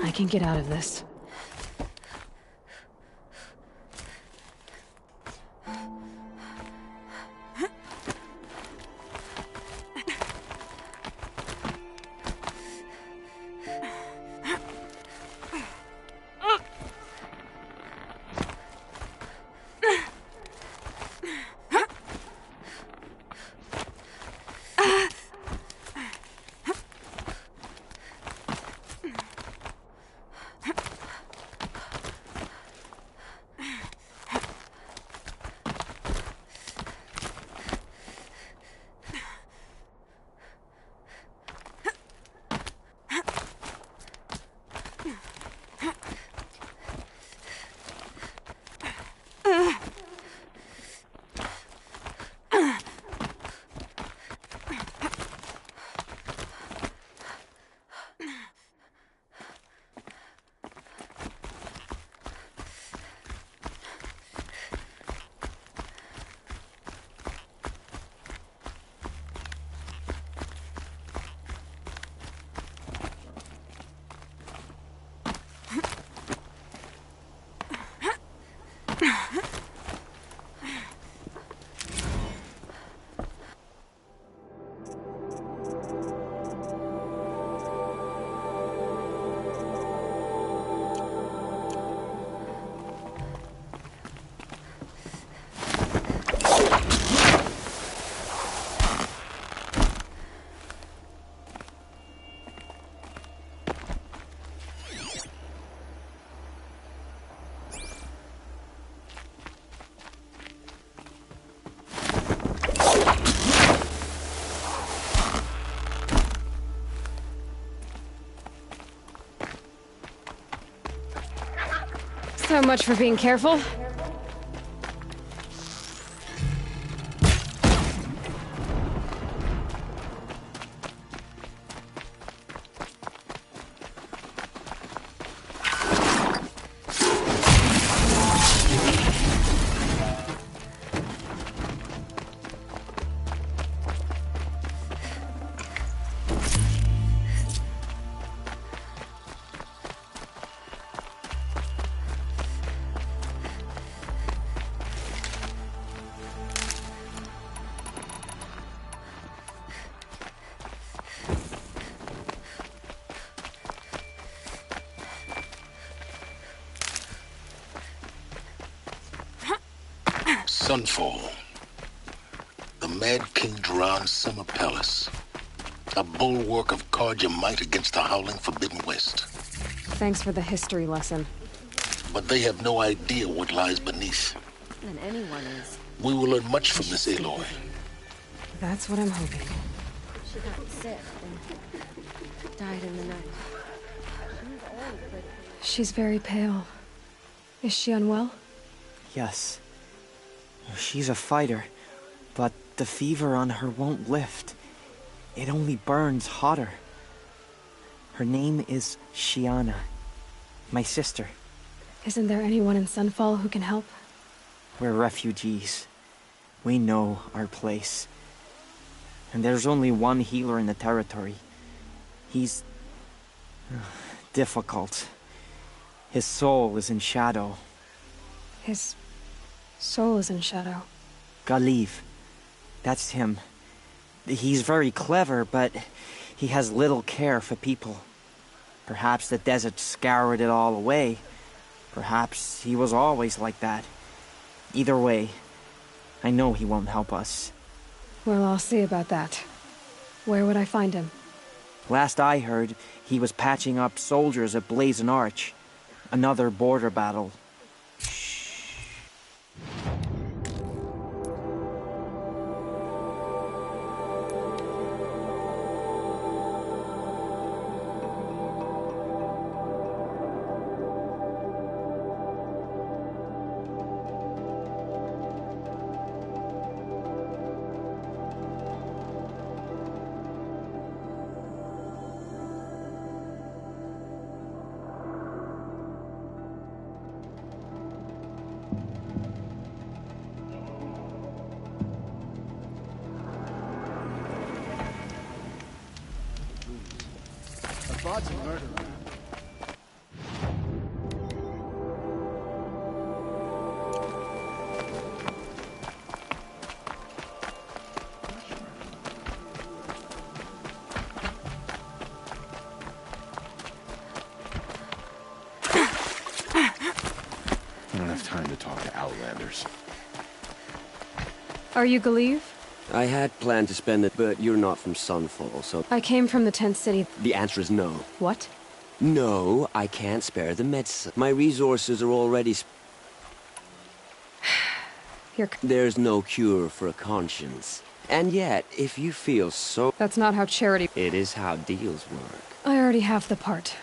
I can get out of this. So much for being careful. Sunfall. The Mad King Duran's summer palace. A bulwark of Carja might against the howling Forbidden West. Thanks for the history lesson. But they have no idea what lies beneath. And anyone is. We will learn much from this Aloy. That's what I'm hoping. She got sick and died in the night. She was old, but... She's very pale. Is she unwell? Yes. She's a fighter, but the fever on her won't lift. It only burns hotter. Her name is Shyanna, my sister. Isn't there anyone in Sunfall who can help? We're refugees. We know our place. And there's only one healer in the territory. He's... difficult. His soul is in shadow. His soul is in shadow. Galiv. That's him. He's very clever, but he has little care for people. Perhaps the desert scoured it all away. Perhaps he was always like that. Either way, I know he won't help us. Well, I'll see about that. Where would I find him? Last I heard, he was patching up soldiers at Blazon Arch. Another border battle. Lots of murder. have time to talk to Outlanders. Are you Galeev? I had planned to spend it, but you're not from Sunfall, so... I came from the tent city. The answer is no. What? No, I can't spare the medicine. My resources are already There's no cure for a conscience. And yet, if you feel so... That's not how charity... It is how deals work. I already have the part.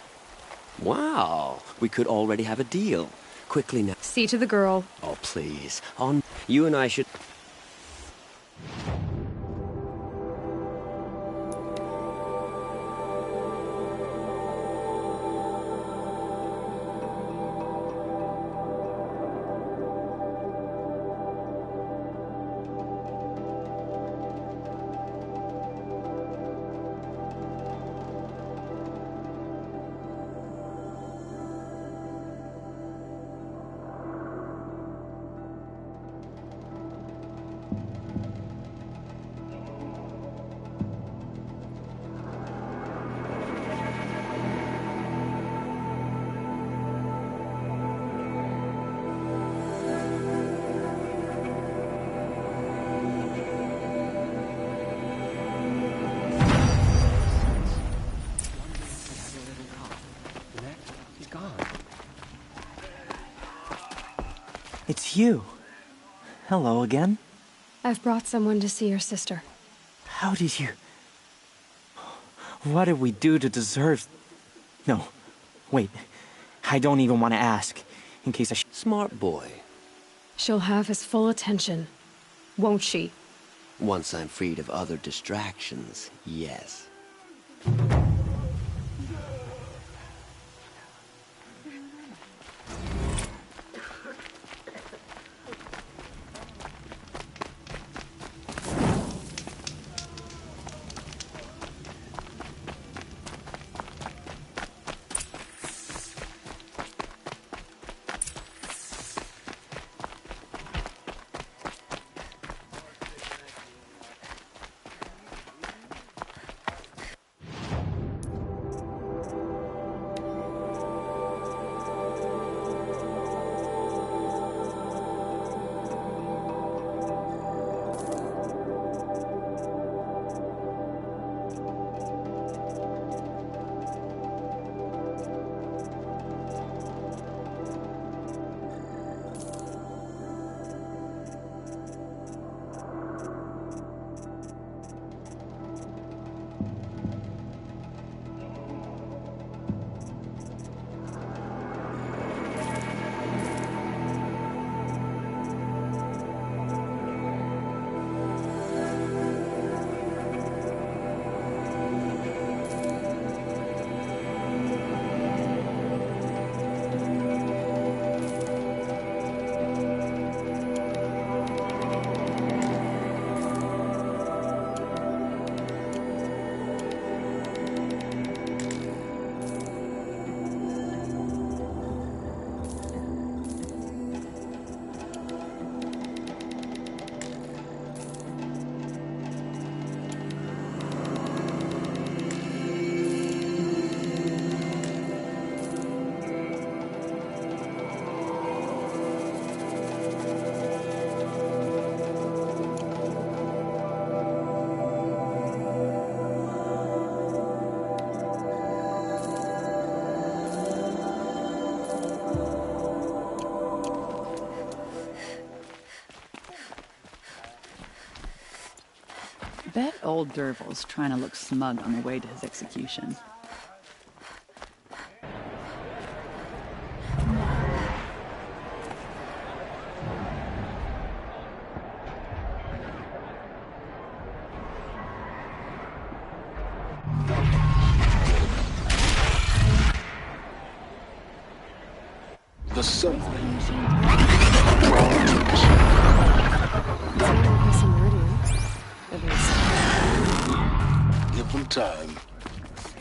Wow, we could already have a deal. Quickly now. See to the girl. Oh, please. On... You and I should... It's you. Hello again. I've brought someone to see your sister. How did you... What did we do to deserve... No, wait. I don't even want to ask, in case I Smart boy. She'll have his full attention, won't she? Once I'm freed of other distractions, yes. Bet old Derval's trying to look smug on the way to his execution. The sun. Give them time.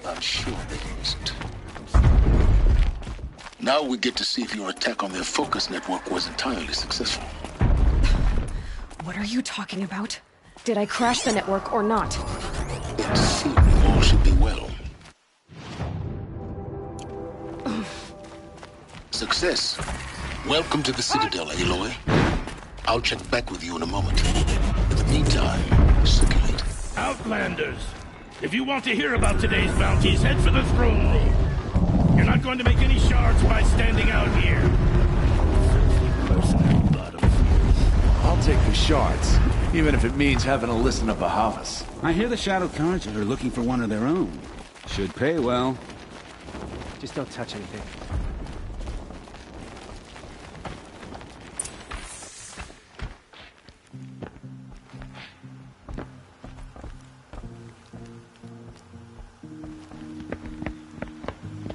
I'm sure they isn't. Now we get to see if your attack on their focus network was entirely successful. What are you talking about? Did I crash the network or not? It seems all should be well. Success. Welcome to the Citadel, Aloy. I'll check back with you in a moment. In the meantime, circulate. Outlanders, if you want to hear about today's bounties, head for the throne room. You're not going to make any shards by standing out here. I'll take the shards, even if it means having to listen to Bahavas. I hear the Shadow Carja are looking for one of their own. Should pay well. Just don't touch anything.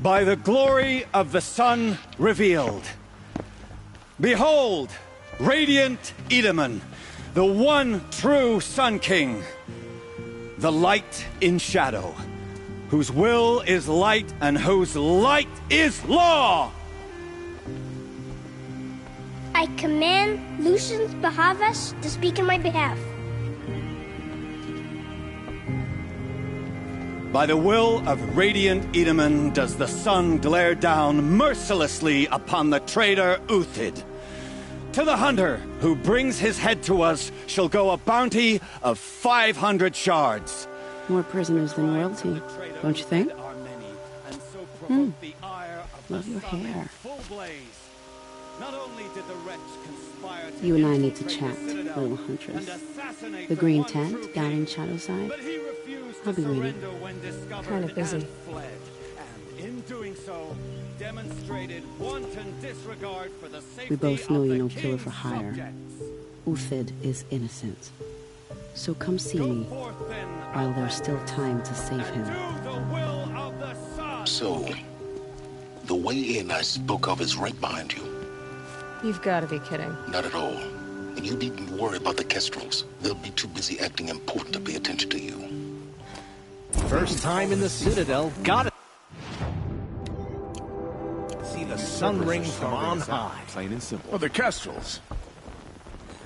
By the glory of the sun revealed. Behold, radiant Edaman, the one true Sun King. The light in shadow, whose will is light and whose light is law! I command Lucius Bahavas to speak in my behalf. By the will of radiant Edaman does the sun glare down mercilessly upon the traitor Uthid. To the hunter who brings his head to us shall go a bounty of 500 shards. More prisoners than royalty, don't you think? Love your hair. You and I need to chat, little huntress. The green tent down in Shadowside. I'll be waiting. Kind of busy. We both know you're no killer for hire. Uthid is innocent. So come see me while there's still time to save him. So, the way in I spoke of is right behind you. You've got to be kidding. Not at all. And you needn't worry about the Kestrels. They'll be too busy acting important to pay attention to you. First time in the Citadel, got it. See the sun ring from on high. Plain and simple. Well, the Kestrels.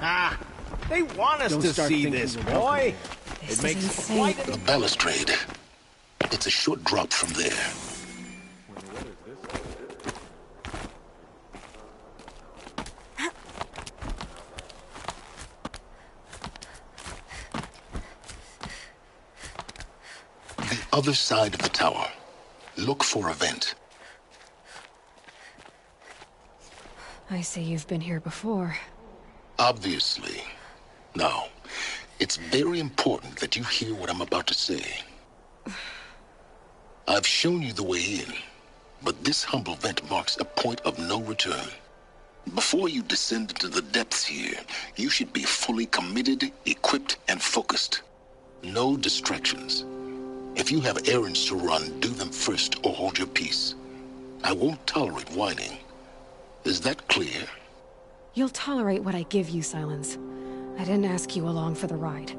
Ah, they want us to see this, boy. It makes quite The balustrade. It's a short drop from there. The other side of the tower. Look for a vent. I see you've been here before. Obviously. Now, it's very important that you hear what I'm about to say. I've shown you the way in, but this humble vent marks a point of no return. Before you descend into the depths here, you should be fully committed, equipped, and focused. No distractions. If you have errands to run, do them first or hold your peace. I won't tolerate whining. Is that clear? You'll tolerate what I give you, Silence. I didn't ask you along for the ride.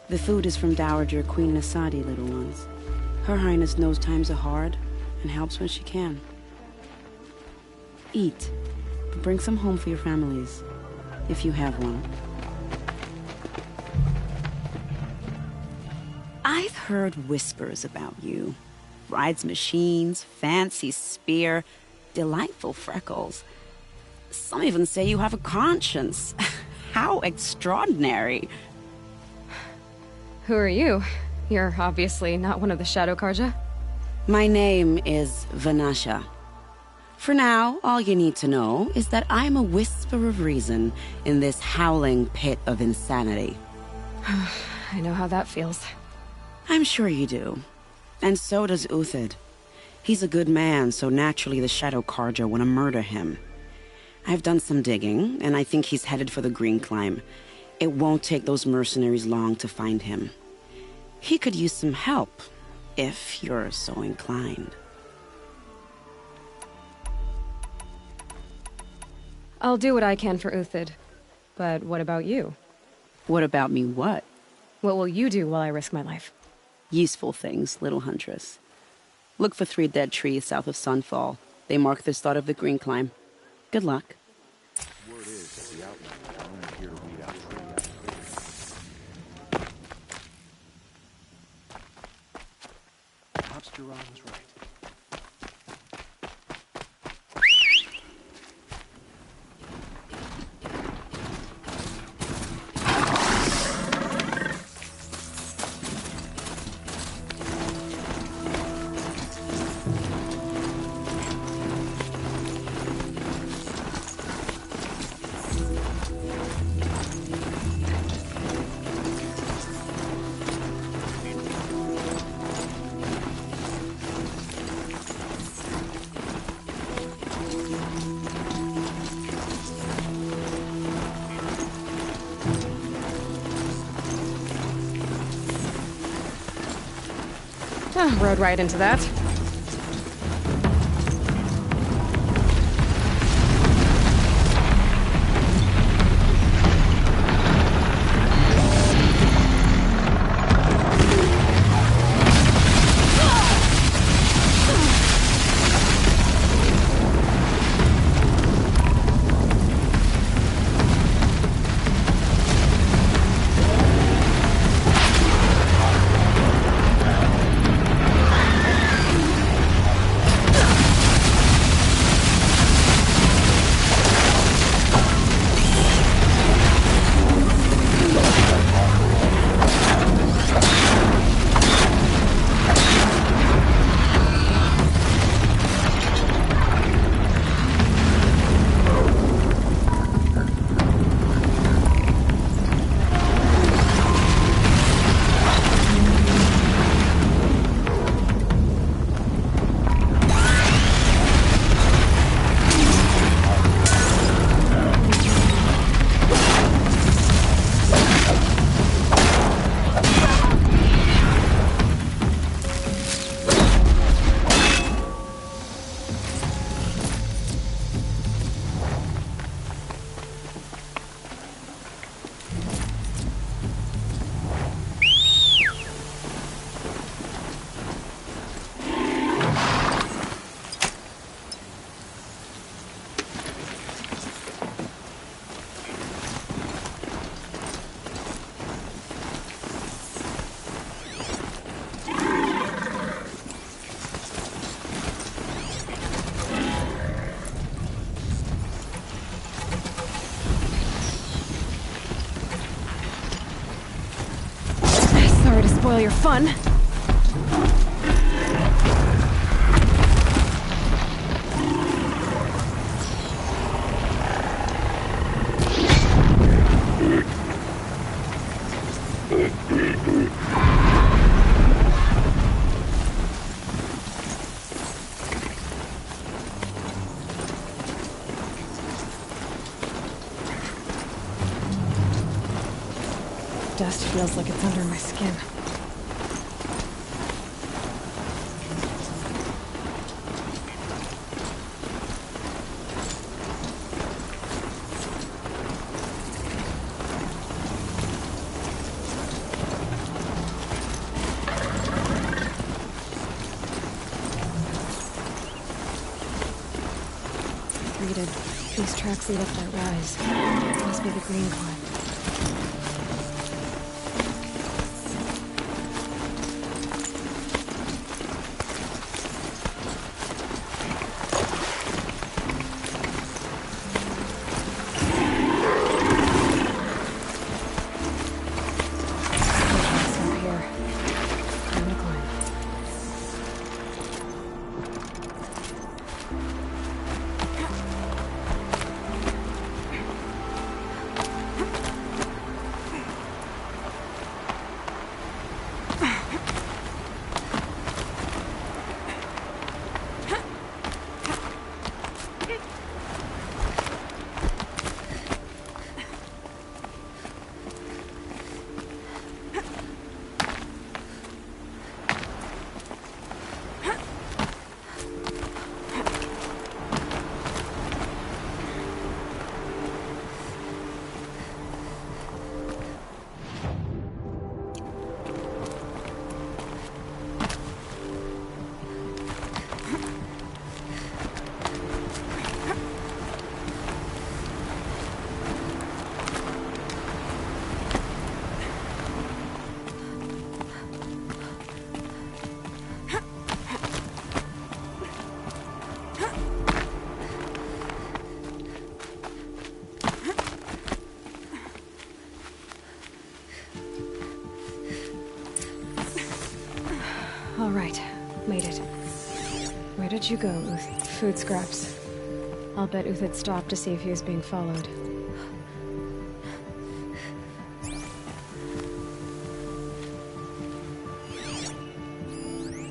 The food is from Dowager Queen Nasadi, little ones. Her Highness knows times are hard and helps when she can. Eat, but bring some home for your families, if you have one. I've heard whispers about you. Rides machines, fancy spear, delightful freckles. Some even say you have a conscience. How extraordinary. Who are you? You're obviously not one of the Shadow Carja. My name is Vanasha. For now, all you need to know is that I'm a whisper of reason in this howling pit of insanity. I know how that feels. I'm sure you do. And so does Uthid. He's a good man, so naturally the Shadow Carja want to murder him. I've done some digging, and I think he's headed for the Green Climb. It won't take those mercenaries long to find him. He could use some help, if you're so inclined. I'll do what I can for Uthid. But what about you? What about me what? What will you do while I risk my life? Useful things, little huntress. Look for 3 dead trees south of Sunfall. They mark the start of the green climb. Good luck. Word is that the outlaws are only here to weed out tree. Perhaps Duran was right. Rode right into that. Spoil your fun. Dust feels like it's under my skin. These tracks lead up that rise. Must be the green climb. Where'd you go, Uth? Food scraps. I'll bet Uth had stopped to see if he was being followed.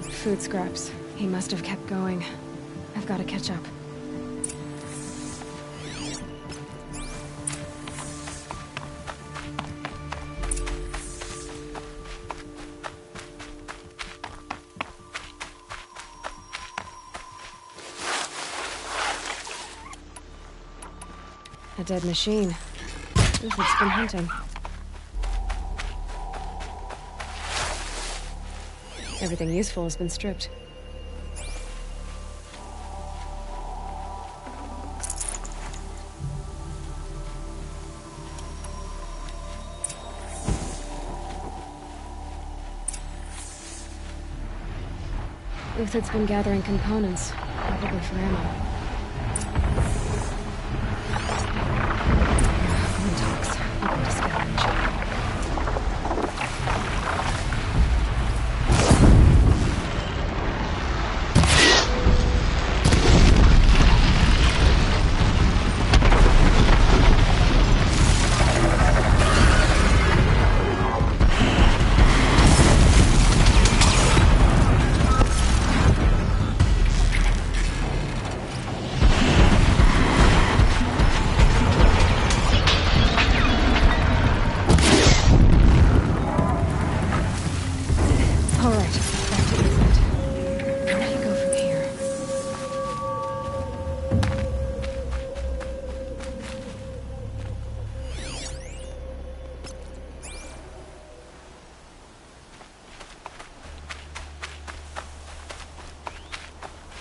Food scraps. He must have kept going. I've got to catch up. A dead machine. Uthid's been hunting. Everything useful has been stripped. Uthid's been gathering components, probably for ammo.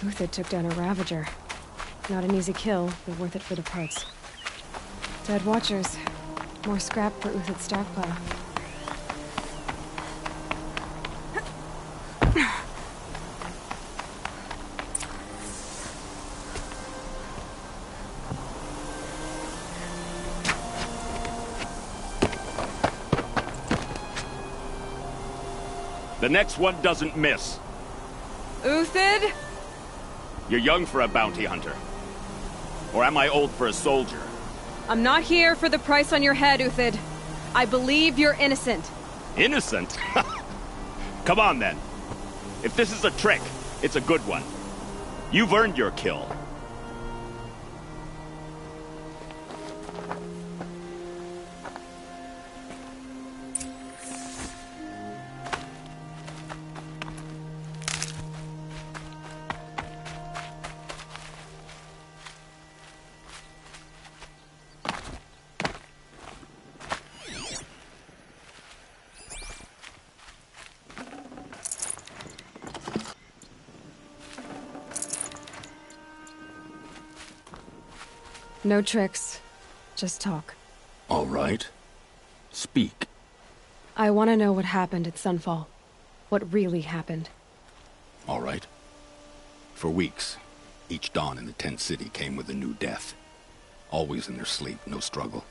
Uthid took down a Ravager. Not an easy kill, but worth it for the parts. Dead Watchers. More scrap for Uthid's stockpile. The next one doesn't miss. Uthid? You're young for a bounty hunter. Or am I old for a soldier? I'm not here for the price on your head, Uthid. I believe you're innocent. Innocent? Come on, then. If this is a trick, it's a good one. You've earned your kill. No tricks. Just talk. All right. Speak. I want to know what happened at Sunfall. What really happened. All right. For weeks, each dawn in the tent city came with a new death. Always in their sleep, no struggle.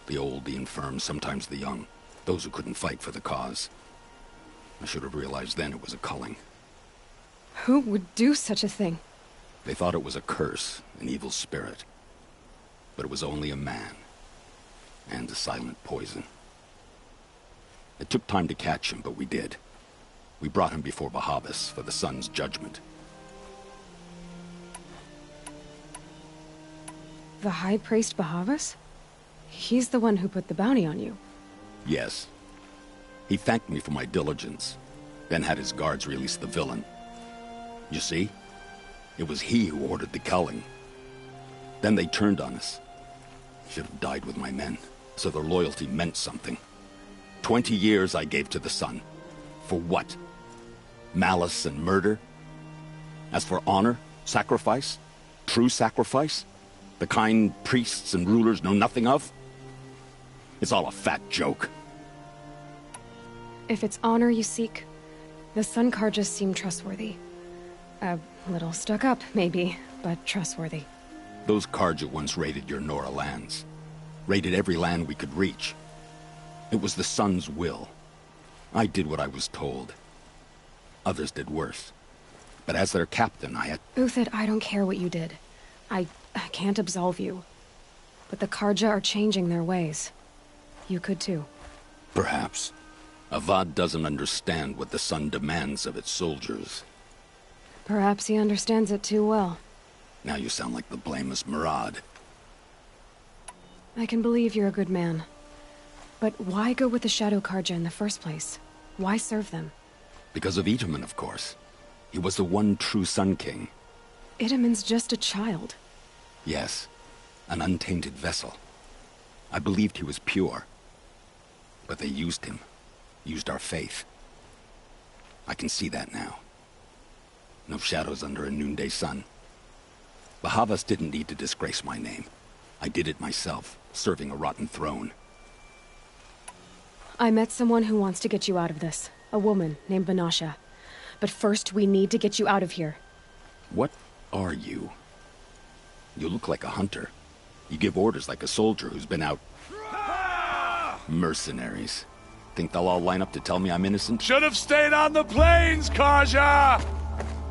The old, the infirm, sometimes the young. Those who couldn't fight for the cause. I should have realized then it was a culling. Who would do such a thing? They thought it was a curse, an evil spirit. But it was only a man. And a silent poison. It took time to catch him, but we did. We brought him before Bahavas for the sun's judgment. The High Priest Bahavas? He's the one who put the bounty on you. Yes. He thanked me for my diligence, then had his guards release the villain. You see? It was he who ordered the culling. Then they turned on us. Should have died with my men, so their loyalty meant something. 20 years I gave to the sun. For what? Malice and murder? As for honor, sacrifice, true sacrifice, the kind priests and rulers know nothing of? It's all a fat joke. If it's honor you seek, the Sun Carjas seem trustworthy. A little stuck up, maybe, but trustworthy. Those Carja once raided your Nora lands. Raided every land we could reach. It was the Sun's will. I did what I was told. Others did worse. But as their captain, I had... Uthid, I don't care what you did. I can't absolve you. But the Karja are changing their ways. You could too. Perhaps. Avad doesn't understand what the Sun demands of its soldiers. Perhaps he understands it too well. Now you sound like the blameless Murad. I can believe you're a good man. But why go with the Shadow Karja in the first place? Why serve them? Because of Itamen, of course. He was the one true Sun King. Itamen's just a child. Yes, an untainted vessel. I believed he was pure. But they used him. Used our faith. I can see that now. No shadows under a noonday sun. Bahavas didn't need to disgrace my name. I did it myself, serving a rotten throne. I met someone who wants to get you out of this. A woman named Banasha. But first, we need to get you out of here. What are you? You look like a hunter. You give orders like a soldier who's been out... Mercenaries. Think they'll all line up to tell me I'm innocent? Should have stayed on the plains, Karja!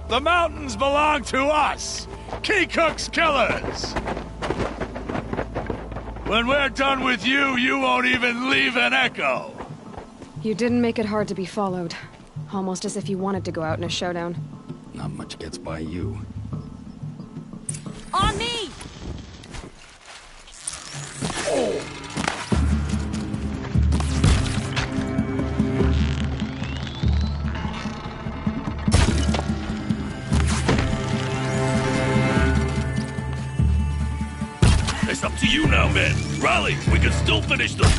The mountains belong to us! Kikuk's killers! When we're done with you, you won't even leave an echo! You didn't make it hard to be followed. Almost as if you wanted to go out in a showdown. Not much gets by you. On me! Oh! It's up to you now, men. Rally, we can still finish them.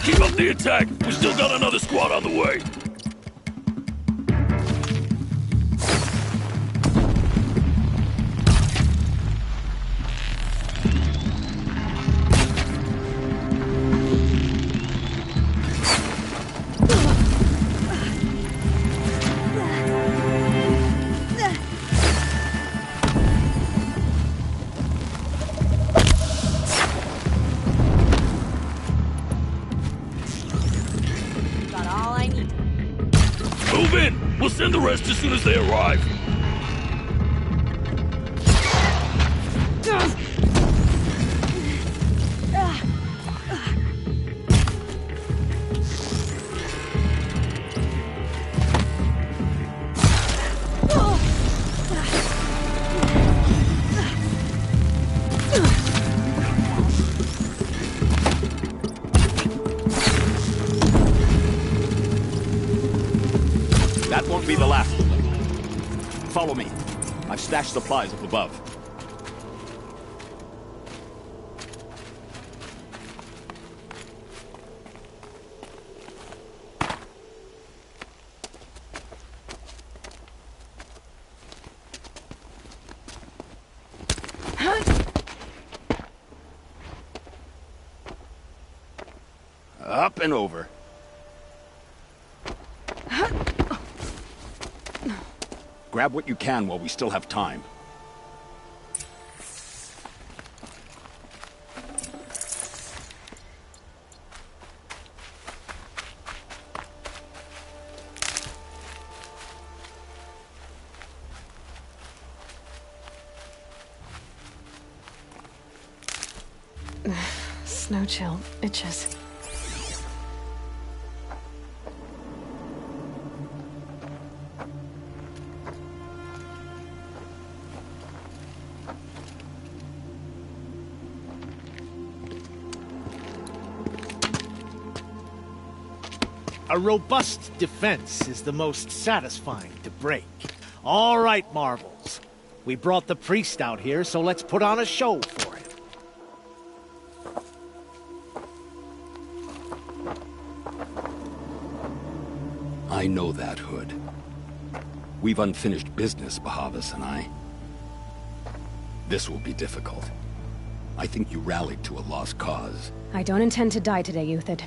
Keep up the attack. We still got another squad on the way. Move in! We'll send the rest as soon as they arrive. That won't be the last of them. Follow me. I've stashed supplies up above. Up and over. Grab what you can while we still have time. Snow chill itches. A robust defense is the most satisfying to break. All right, Marvels. We brought the priest out here, so let's put on a show for him. I know that, Hood. We've unfinished business, Bahavas and I. This will be difficult. I think you rallied to a lost cause. I don't intend to die today, Uthid.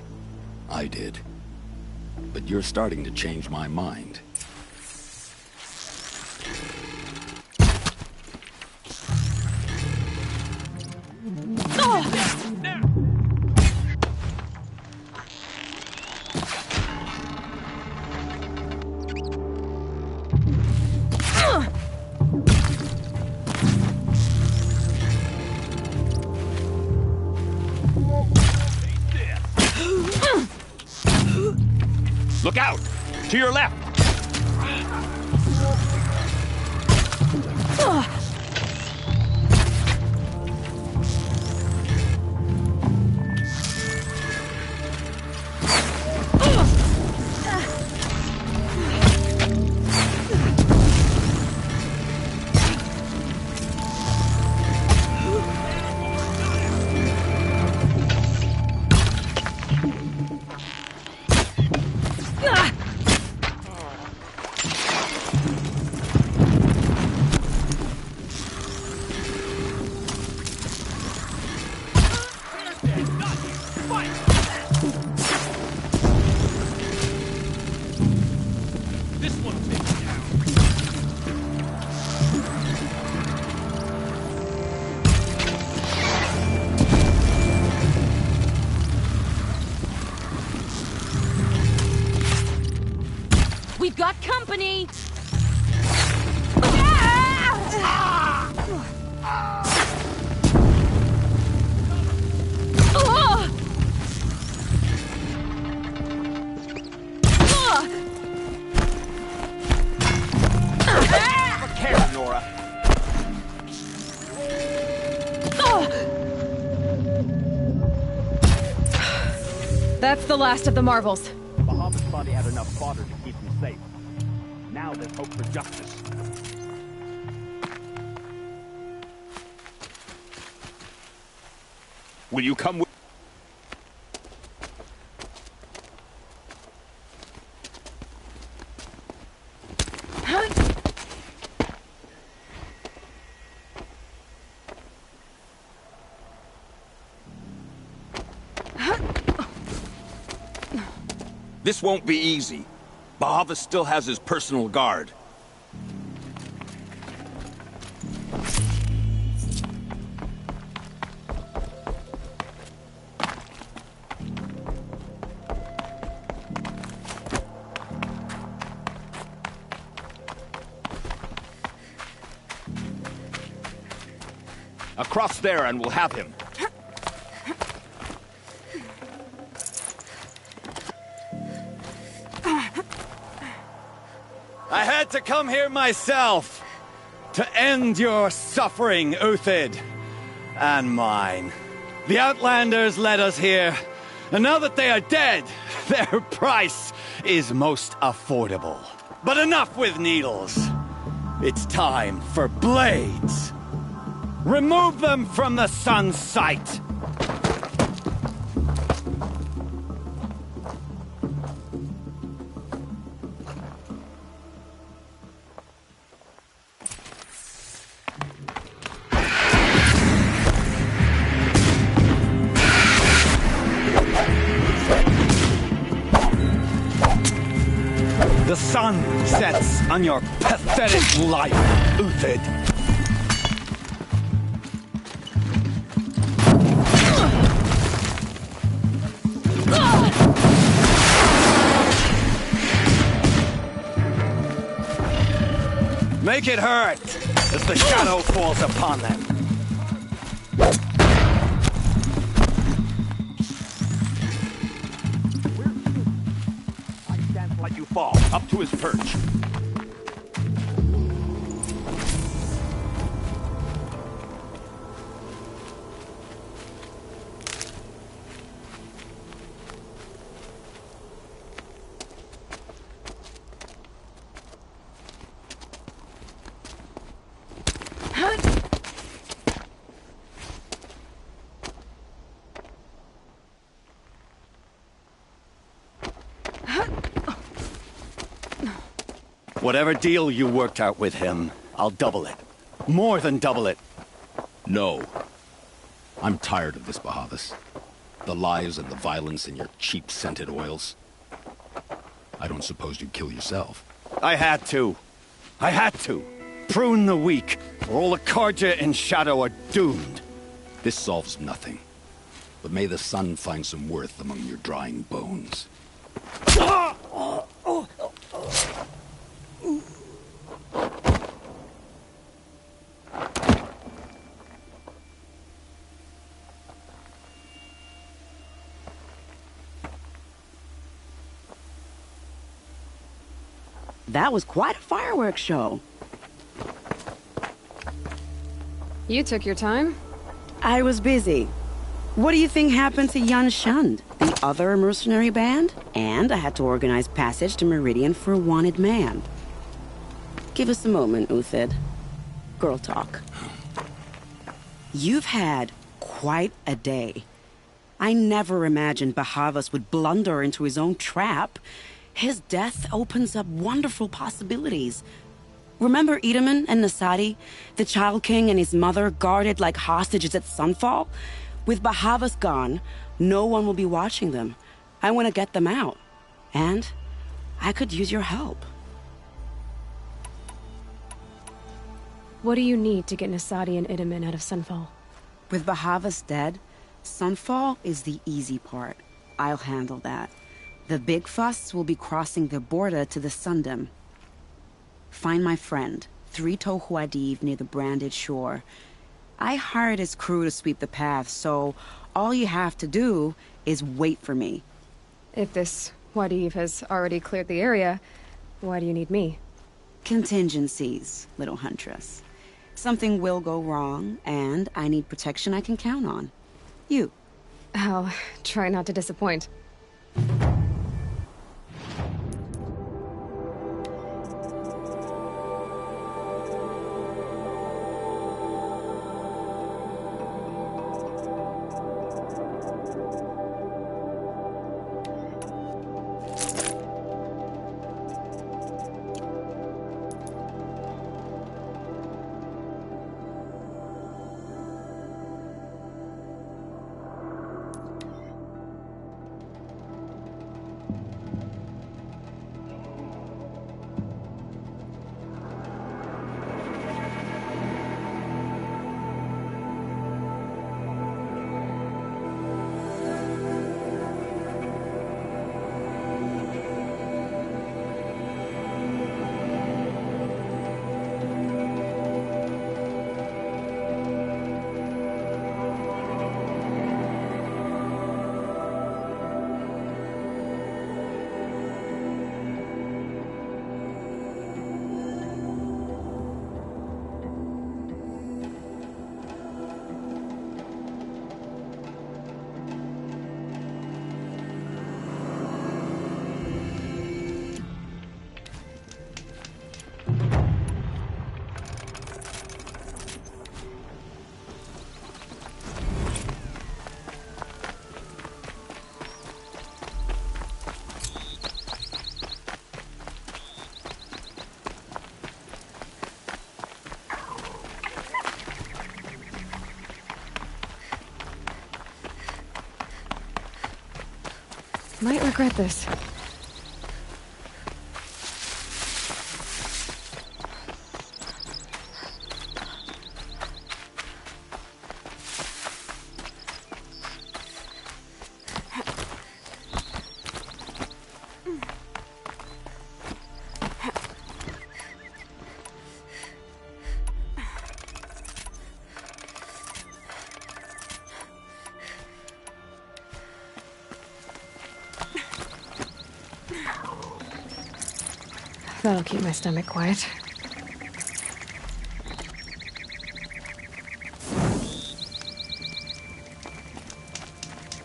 I did. But you're starting to change my mind. Look out! To your left! We've got company! Care, Nora. That's the last of the marvels. Bahamut's body had enough fodder to keep him safe. Now there's hope for justice. Will you come with... This won't be easy. Bahavas still has his personal guard. Across there and we'll have him. I had to come here myself to end your suffering, Uthid, and mine. The Outlanders led us here, and now that they are dead, their price is most affordable. But enough with needles. It's time for blades. Remove them from the sun's sight. The sun sets on your pathetic life, Uthid. Make it hurt as the shadow falls upon them. Let you fall, up to his perch. Whatever deal you worked out with him, I'll double it. More than double it. No. I'm tired of this, Bahavas. The lies and the violence and your cheap-scented oils. I don't suppose you'd kill yourself. I had to. I had to. Prune the weak, or all the Carja in Shadow are doomed. This solves nothing. But may the sun find some worth among your drying bones. That was quite a fireworks show. You took your time. I was busy. What do you think happened to Yan Shund, the other mercenary band? And I had to organize passage to Meridian for a wanted man. Give us a moment, Uthid. Girl talk. You've had quite a day. I never imagined Bahavas would blunder into his own trap. His death opens up wonderful possibilities. Remember Itamen and Nasadi? The Child King and his mother guarded like hostages at Sunfall? With Bahavas gone, no one will be watching them. I want to get them out. And I could use your help. What do you need to get Nasadi and Itamen out of Sunfall? With Bahavas dead, Sunfall is the easy part. I'll handle that. The big fuss will be crossing the border to the Sundom. Find my friend, 3 Tohuadiv near the branded shore. I hired his crew to sweep the path, so all you have to do is wait for me. If this Wadiv has already cleared the area, why do you need me? Contingencies, little huntress. Something will go wrong, and I need protection I can count on. You. I'll try not to disappoint. Might regret this. That'll keep my stomach quiet.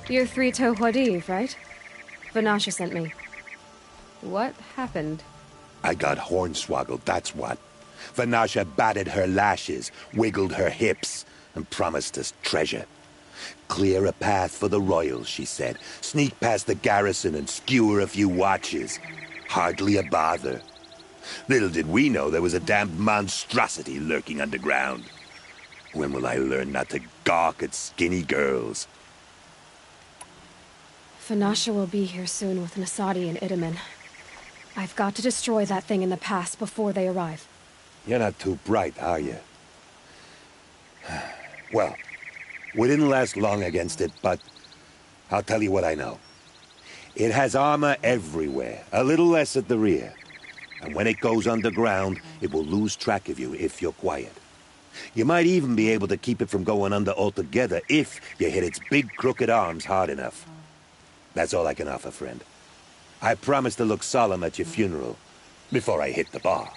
You're 3 Tohuadiv, right? Vanasha sent me. What happened? I got hornswoggled, that's what. Vanasha batted her lashes, wiggled her hips, and promised us treasure. Clear a path for the royals, she said. Sneak past the garrison and skewer a few watches. Hardly a bother. Little did we know there was a damned monstrosity lurking underground. When will I learn not to gawk at skinny girls? Vanasha will be here soon with Nasadi and Itamen. I've got to destroy that thing in the past before they arrive. You're not too bright, are you? Well, we didn't last long against it, but I'll tell you what I know. It has armor everywhere, a little less at the rear. And when it goes underground, it will lose track of you if you're quiet. You might even be able to keep it from going under altogether if you hit its big crooked arms hard enough. That's all I can offer, friend. I promise to look solemn at your funeral, before I hit the bar.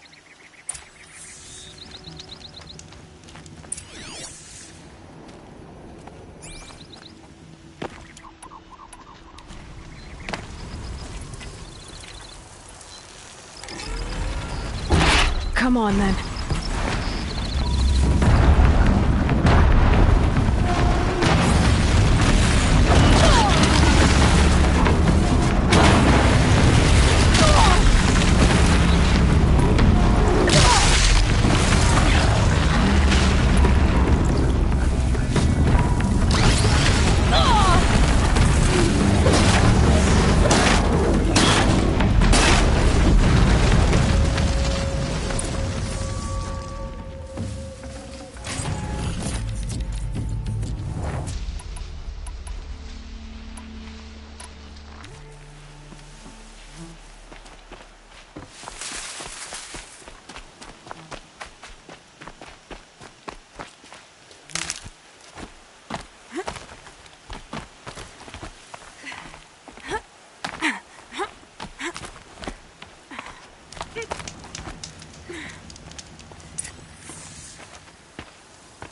Come on, then.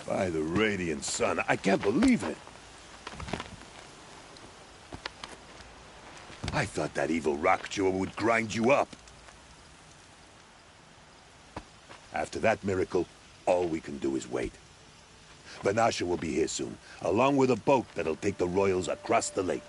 By the radiant sun, I can't believe it. I thought that evil rock-jaw would grind you up. After that miracle, all we can do is wait. Vanasha will be here soon, along with a boat that'll take the royals across the lake.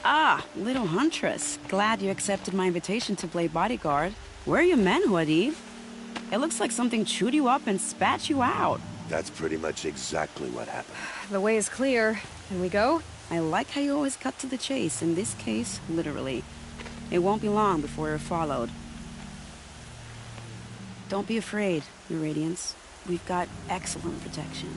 Ah, little huntress. Glad you accepted my invitation to play bodyguard. Where are your men, Huadiv? It looks like something chewed you up and spat you out. That's pretty much exactly what happened. The way is clear. Can we go? I like how you always cut to the chase. In this case, literally. It won't be long before we're followed. Don't be afraid, Your Radiance. We've got excellent protection.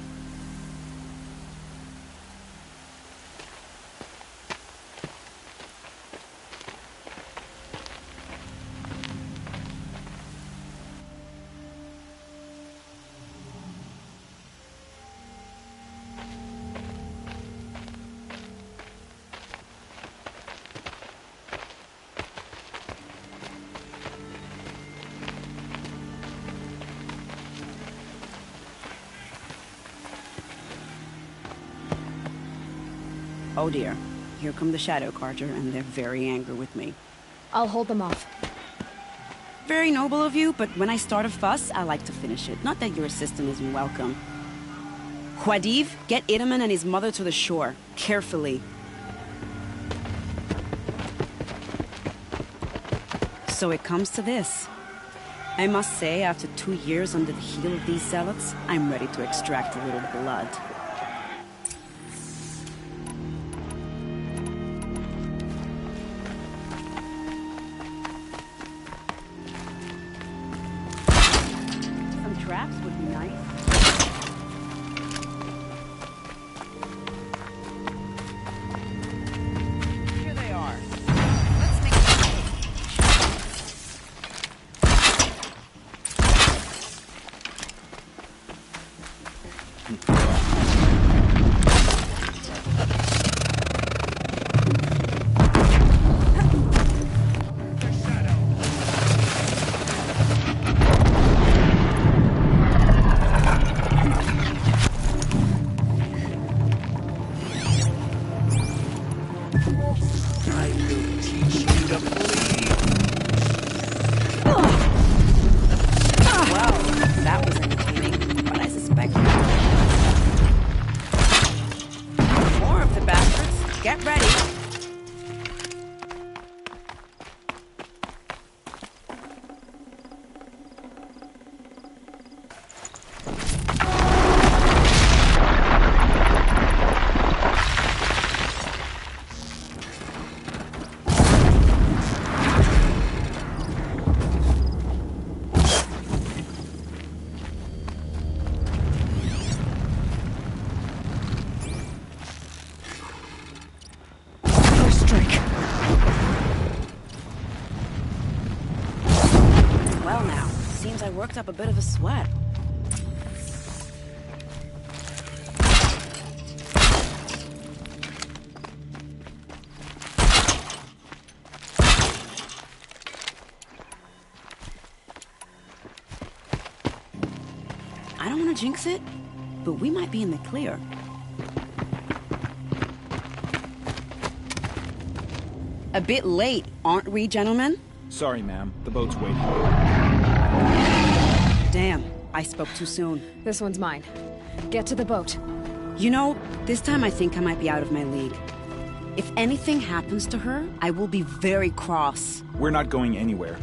Oh dear. Here come the Shadow Carja, and they're very angry with me. I'll hold them off. Very noble of you, but when I start a fuss, I like to finish it. Not that your assistant isn't welcome. Huadiv, get Itamen and his mother to the shore. Carefully. So it comes to this. I must say, after 2 years under the heel of these zealots, I'm ready to extract a little blood. Traps would be nice. Here they are. Let's make worked up a bit of a sweat. I don't want to jinx it, but we might be in the clear. A bit late, aren't we, gentlemen? Sorry, ma'am. The boat's waiting. Damn, I spoke too soon. This one's mine. Get to the boat. You know, this time I think I might be out of my league. If anything happens to her, I will be very cross. We're not going anywhere.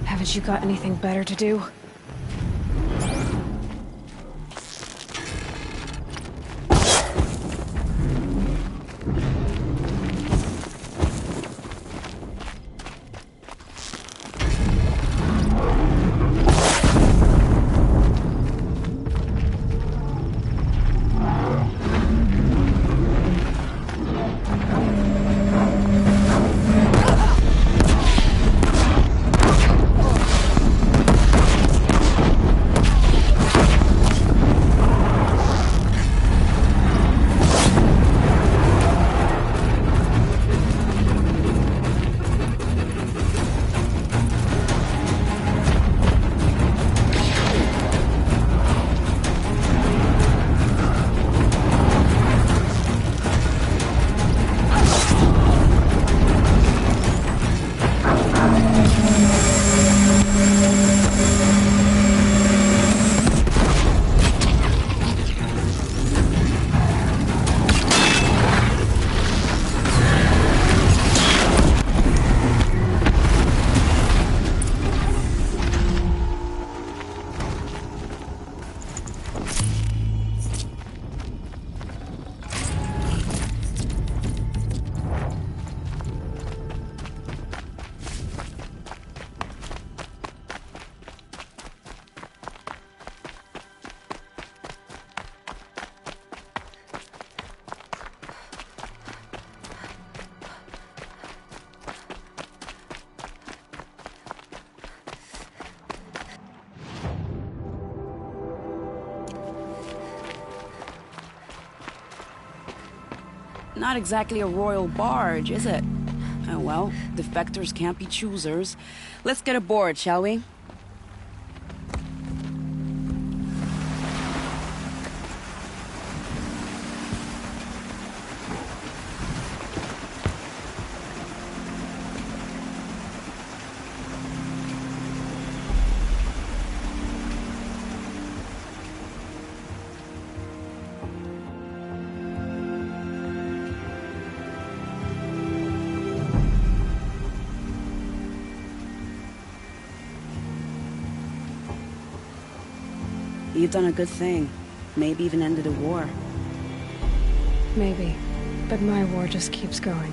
Haven't you got anything better to do? Not exactly a royal barge, is it? Oh well, defectors can't be choosers. Let's get aboard, shall we? You've done a good thing. Maybe even ended a war. Maybe. But my war just keeps going.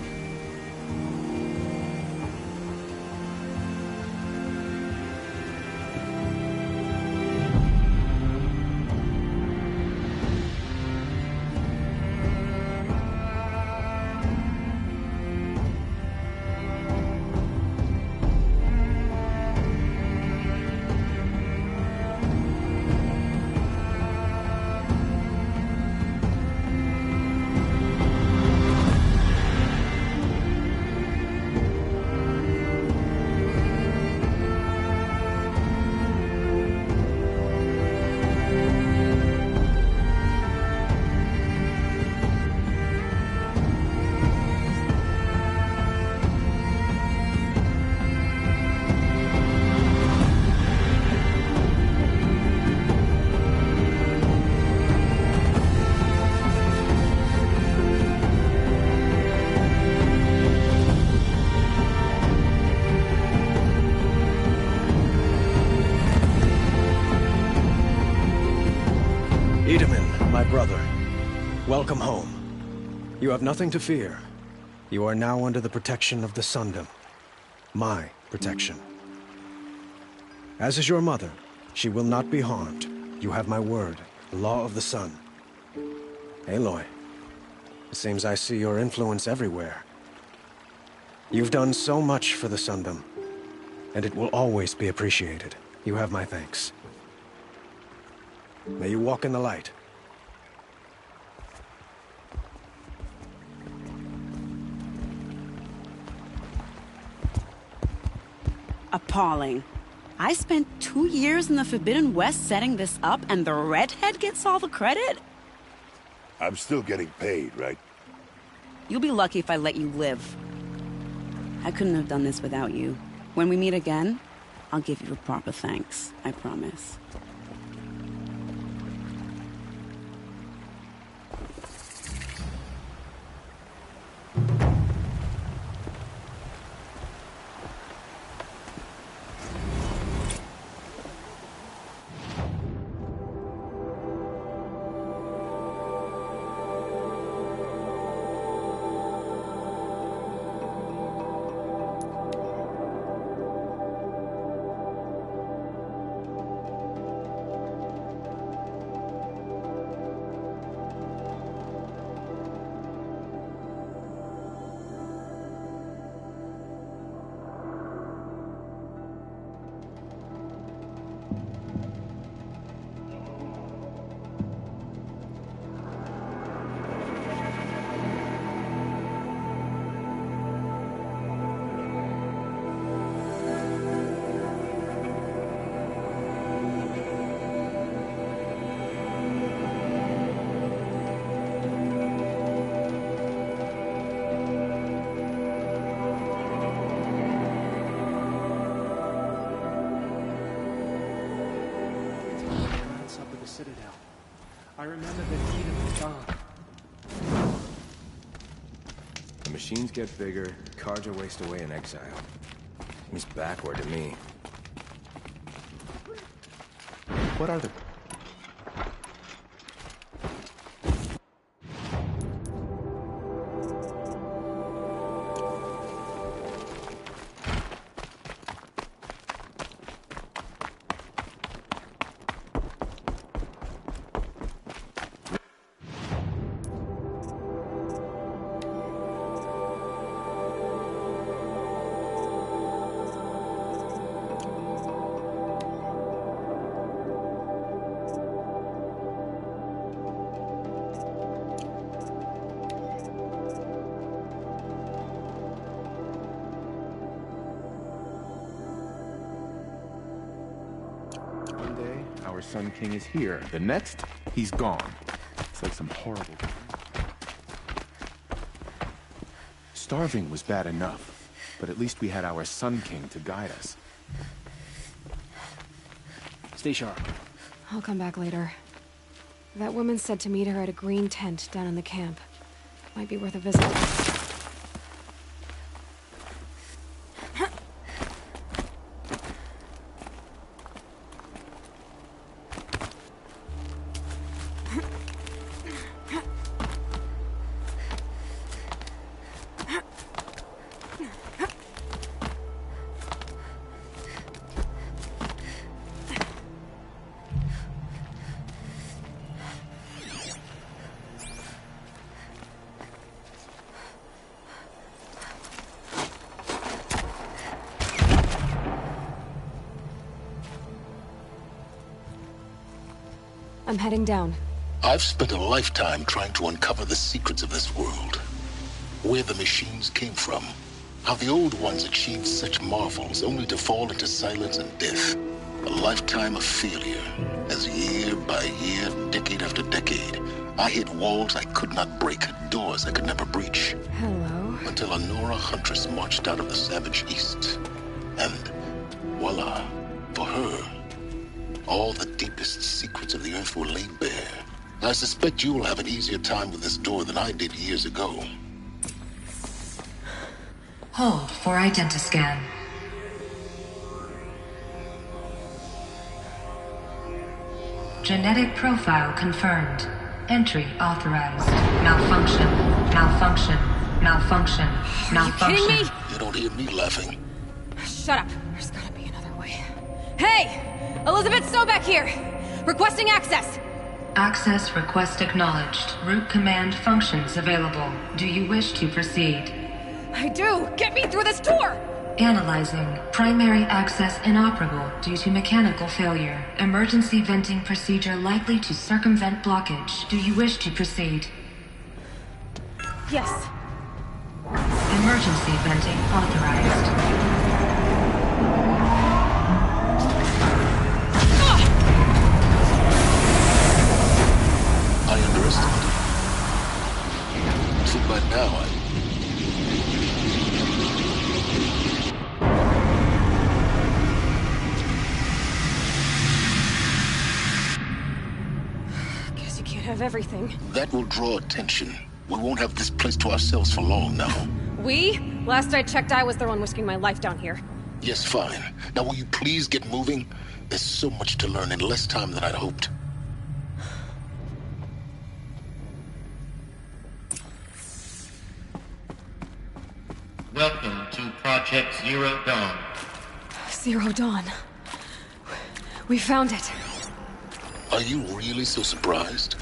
Brother, welcome home. You have nothing to fear. You are now under the protection of the Sundom. My protection. As is your mother, she will not be harmed. You have my word, the law of the sun. Aloy, it seems I see your influence everywhere. You've done so much for the Sundom, and it will always be appreciated. You have my thanks. May you walk in the light. Appalling. I spent 2 years in the Forbidden West setting this up, and the redhead gets all the credit? I'm still getting paid, right? You'll be lucky if I let you live. I couldn't have done this without you. When we meet again, I'll give you a proper thanks. I promise. Citadel. I remember that Eden was gone. The machines get bigger, Karja waste away in exile. Seems backward to me. What are the... Our Sun King is here. The next, he's gone. It's like some horrible... Starving was bad enough, but at least we had our Sun King to guide us. Stay sharp. I'll come back later. That woman said to meet her at a green tent down in the camp. Might be worth a visit. I'm heading down. I've spent a lifetime trying to uncover the secrets of this world. Where the machines came from. How the old ones achieved such marvels only to fall into silence and death. A lifetime of failure. As year by year, decade after decade, I hit walls I could not break, doors I could never breach. Hello. Until a Nora huntress marched out of the savage east. And voila, for her, all the deepest secrets of the Earth were laid bare. I suspect you will have an easier time with this door than I did years ago. Hold for identiscan. Genetic profile confirmed. Entry authorized. Malfunction. Malfunction. Malfunction. Malfunction. Are you kidding me? You don't hear me laughing. Shut up. There's gotta be another way. Hey! Elizabeth Sobek here! Requesting access! Access request acknowledged. Root command functions available. Do you wish to proceed? I do! Get me through this door! Analyzing. Primary access inoperable due to mechanical failure. Emergency venting procedure likely to circumvent blockage. Do you wish to proceed? Yes. Emergency venting authorized. I underestimated. So by now Guess you can't have everything. that will draw attention. We won't have this place to ourselves for long now. We? Last I checked, I was the one risking my life down here. Yes, fine. Now will you please get moving? There's so much to learn in less time than I'd hoped. Welcome to Project Zero Dawn. Zero Dawn. We found it. Are you really so surprised?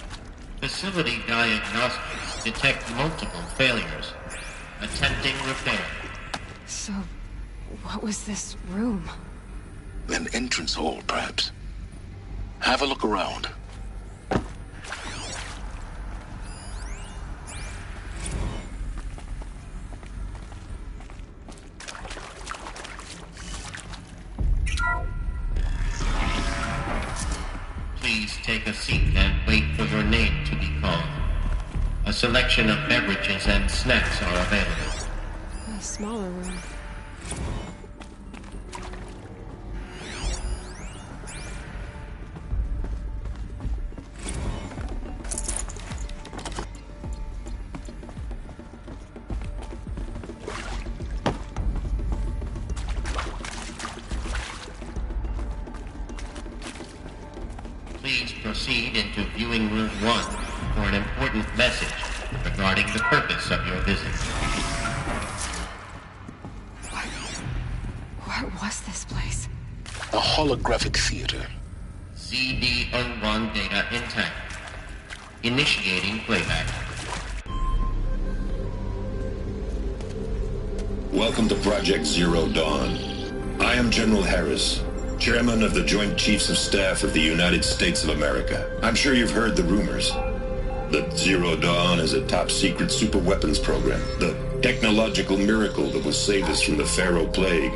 Facility diagnostics detect multiple failures. Attempting repair. So, what was this room? An entrance hall, perhaps. Have a look around. Please take a seat and wait for your name to be called. A selection of beverages and snacks are available. A smaller room. Please proceed into viewing room 1 for an important message regarding the purpose of your visit. What was this place? A holographic theater. CD01 data intact. Initiating playback. Welcome to Project Zero Dawn. I am General Harris, Chairman of the Joint Chiefs of Staff of the United States of America. I'm sure you've heard the rumors that Zero Dawn is a top-secret superweapons program, the technological miracle that will save us from the Pharaoh Plague,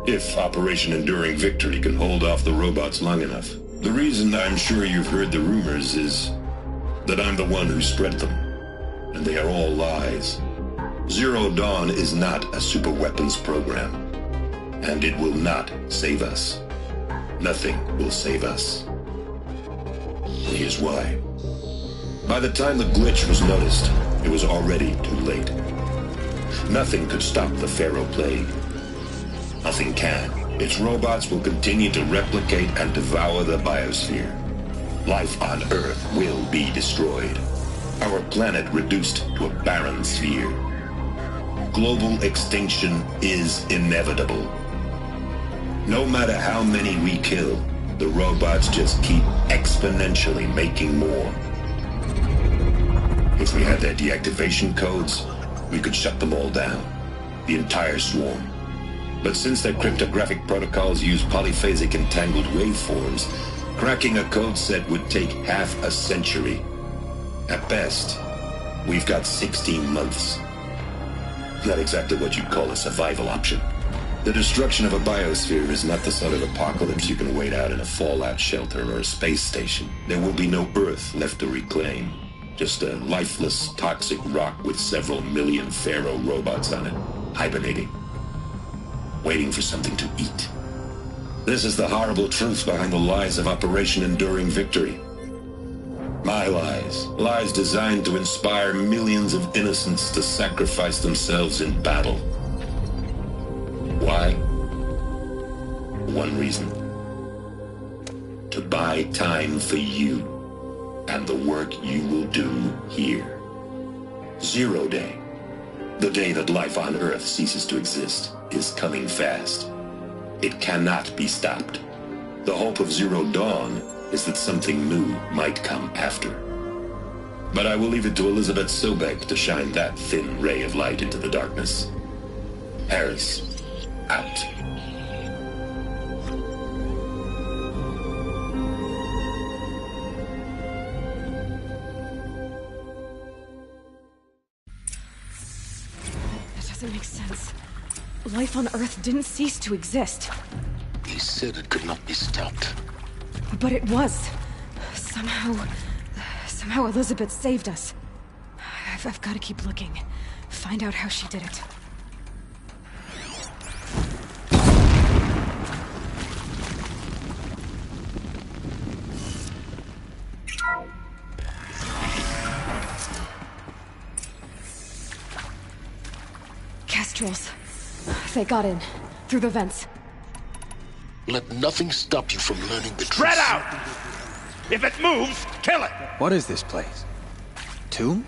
if Operation Enduring Victory can hold off the robots long enough. The reason I'm sure you've heard the rumors is that I'm the one who spread them, and they are all lies. Zero Dawn is not a superweapons program, and it will not save us. Nothing will save us. Here's why. By the time the glitch was noticed, it was already too late. Nothing could stop the Pharaoh Plague. Nothing can. Its robots will continue to replicate and devour the biosphere. Life on Earth will be destroyed. Our planet reduced to a barren sphere. Global extinction is inevitable. No matter how many we kill, the robots just keep exponentially making more. If we had their deactivation codes, we could shut them all down. The entire swarm. But since their cryptographic protocols use polyphasic entangled waveforms, cracking a code set would take half a century. At best, we've got 16 months. Not exactly what you'd call a survival option. The destruction of a biosphere is not the sort of apocalypse you can wait out in a fallout shelter or a space station. There will be no Earth left to reclaim. Just a lifeless, toxic rock with several million Pharaoh robots on it, hibernating, waiting for something to eat. This is the horrible truth behind the lies of Operation Enduring Victory. My lies. Lies designed to inspire millions of innocents to sacrifice themselves in battle. Why? One reason. To buy time for you and the work you will do here. Zero Day, the day that life on Earth ceases to exist, is coming fast. It cannot be stopped. The hope of Zero Dawn is that something new might come after. But I will leave it to Elizabeth Sobek to shine that thin ray of light into the darkness. Harris, out. That doesn't make sense. Life on Earth didn't cease to exist. He said it could not be stopped. But it was. Somehow Elizabeth saved us. I've got to keep looking. Find out how she did it. Kestrels. They got in. Through the vents. Let nothing stop you from learning the truth. Spread out! If it moves, kill it! What is this place? Tomb?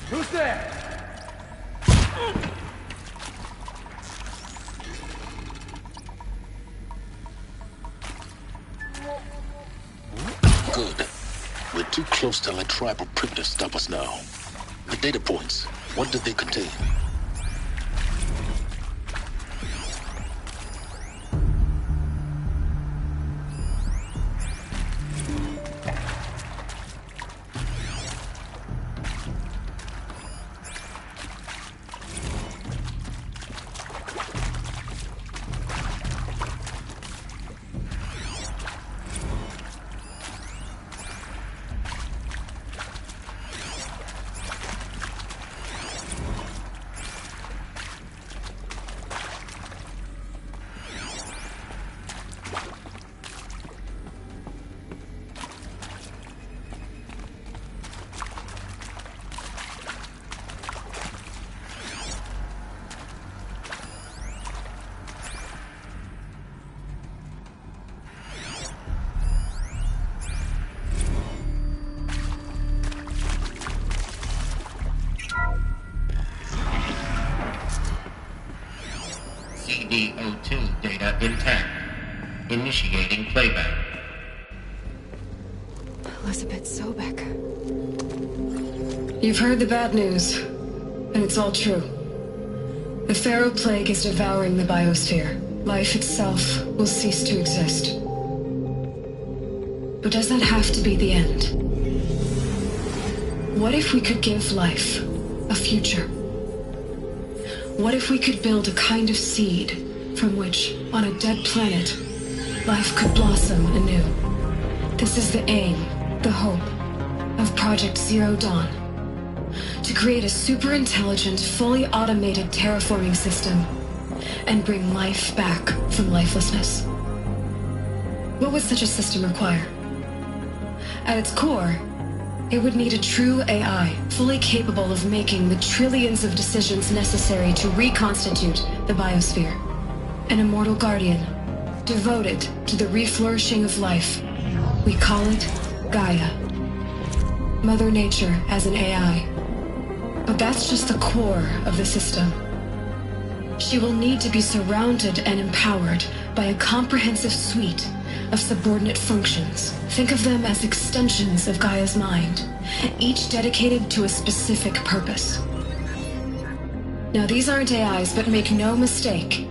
Who's there? Good. We're too close to let tribal prickers stop us now. The data points, what did they contain? CD02 data intact. Initiating playback. Elizabeth Sobek. You've heard the bad news, and it's all true. The Pharaoh Plague is devouring the biosphere. Life itself will cease to exist. But does that have to be the end? What if we could give life a future? What if we could build a kind of seed from which, on a dead planet, life could blossom anew? This is the aim, the hope, of Project Zero Dawn. To create a super-intelligent, fully automated terraforming system and bring life back from lifelessness. What would such a system require? At its core, it would need a true AI, fully capable of making the trillions of decisions necessary to reconstitute the biosphere. An immortal guardian, devoted to the reflourishing of life. We call it Gaia. Mother Nature as an AI. But that's just the core of the system. She will need to be surrounded and empowered by a comprehensive suite of subordinate functions. Think of them as extensions of Gaia's mind, each dedicated to a specific purpose. Now, these aren't AIs, but make no mistake,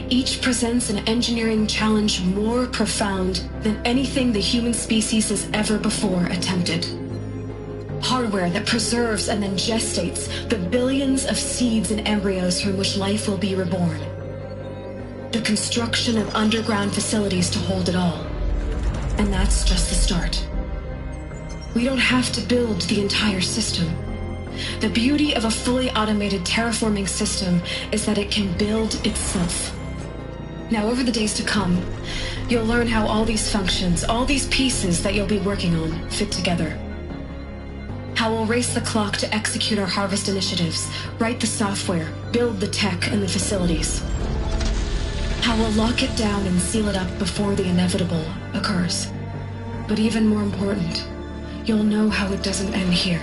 each presents an engineering challenge more profound than anything the human species has ever before attempted. Hardware that preserves and then gestates the billions of seeds and embryos from which life will be reborn. The construction of underground facilities to hold it all. And that's just the start. We don't have to build the entire system. The beauty of a fully automated terraforming system is that it can build itself. Now, over the days to come, you'll learn how all these functions, all these pieces that you'll be working on, fit together. How we'll race the clock to execute our harvest initiatives, write the software, build the tech and the facilities. How we'll lock it down and seal it up before the inevitable occurs. But even more important, you'll know how it doesn't end here.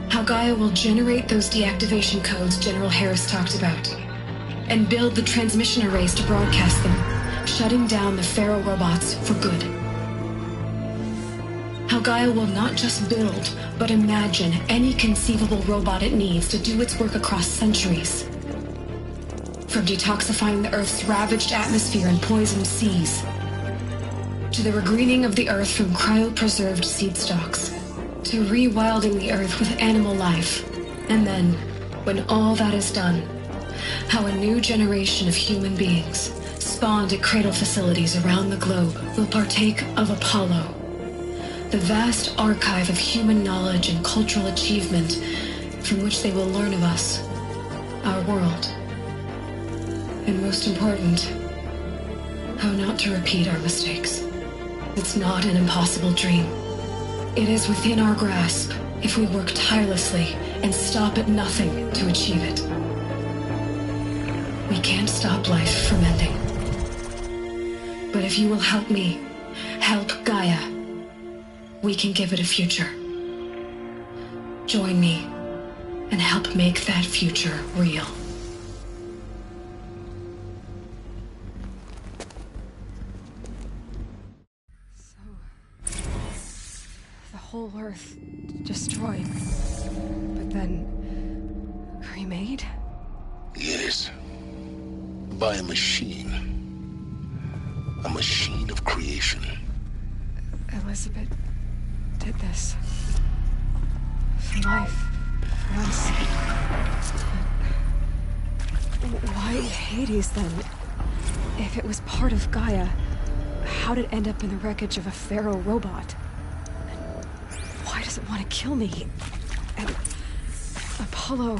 How Gaia will generate those deactivation codes General Harris talked about, and build the transmission arrays to broadcast them, shutting down the Pharaoh robots for good. How Gaia will not just build, but imagine any conceivable robot it needs to do its work across centuries. From detoxifying the Earth's ravaged atmosphere and poisoned seas, to the regreening of the Earth from cryopreserved seed stalks, to rewilding the Earth with animal life. And then, when all that is done, how a new generation of human beings, spawned at cradle facilities around the globe, will partake of Apollo, the vast archive of human knowledge and cultural achievement from which they will learn of us, our world. And most important, how not to repeat our mistakes. It's not an impossible dream. It is within our grasp if we work tirelessly and stop at nothing to achieve it. We can't stop life from ending. But if you will help me, help Gaia, we can give it a future. Join me and help make that future real. The whole Earth destroyed, but then remade? Yes. By a machine. A machine of creation. Elizabeth did this. For life. For us. Why Hades, then? If it was part of Gaia, how did it end up in the wreckage of a Pharaoh robot? Why does it want to kill me? And Apollo,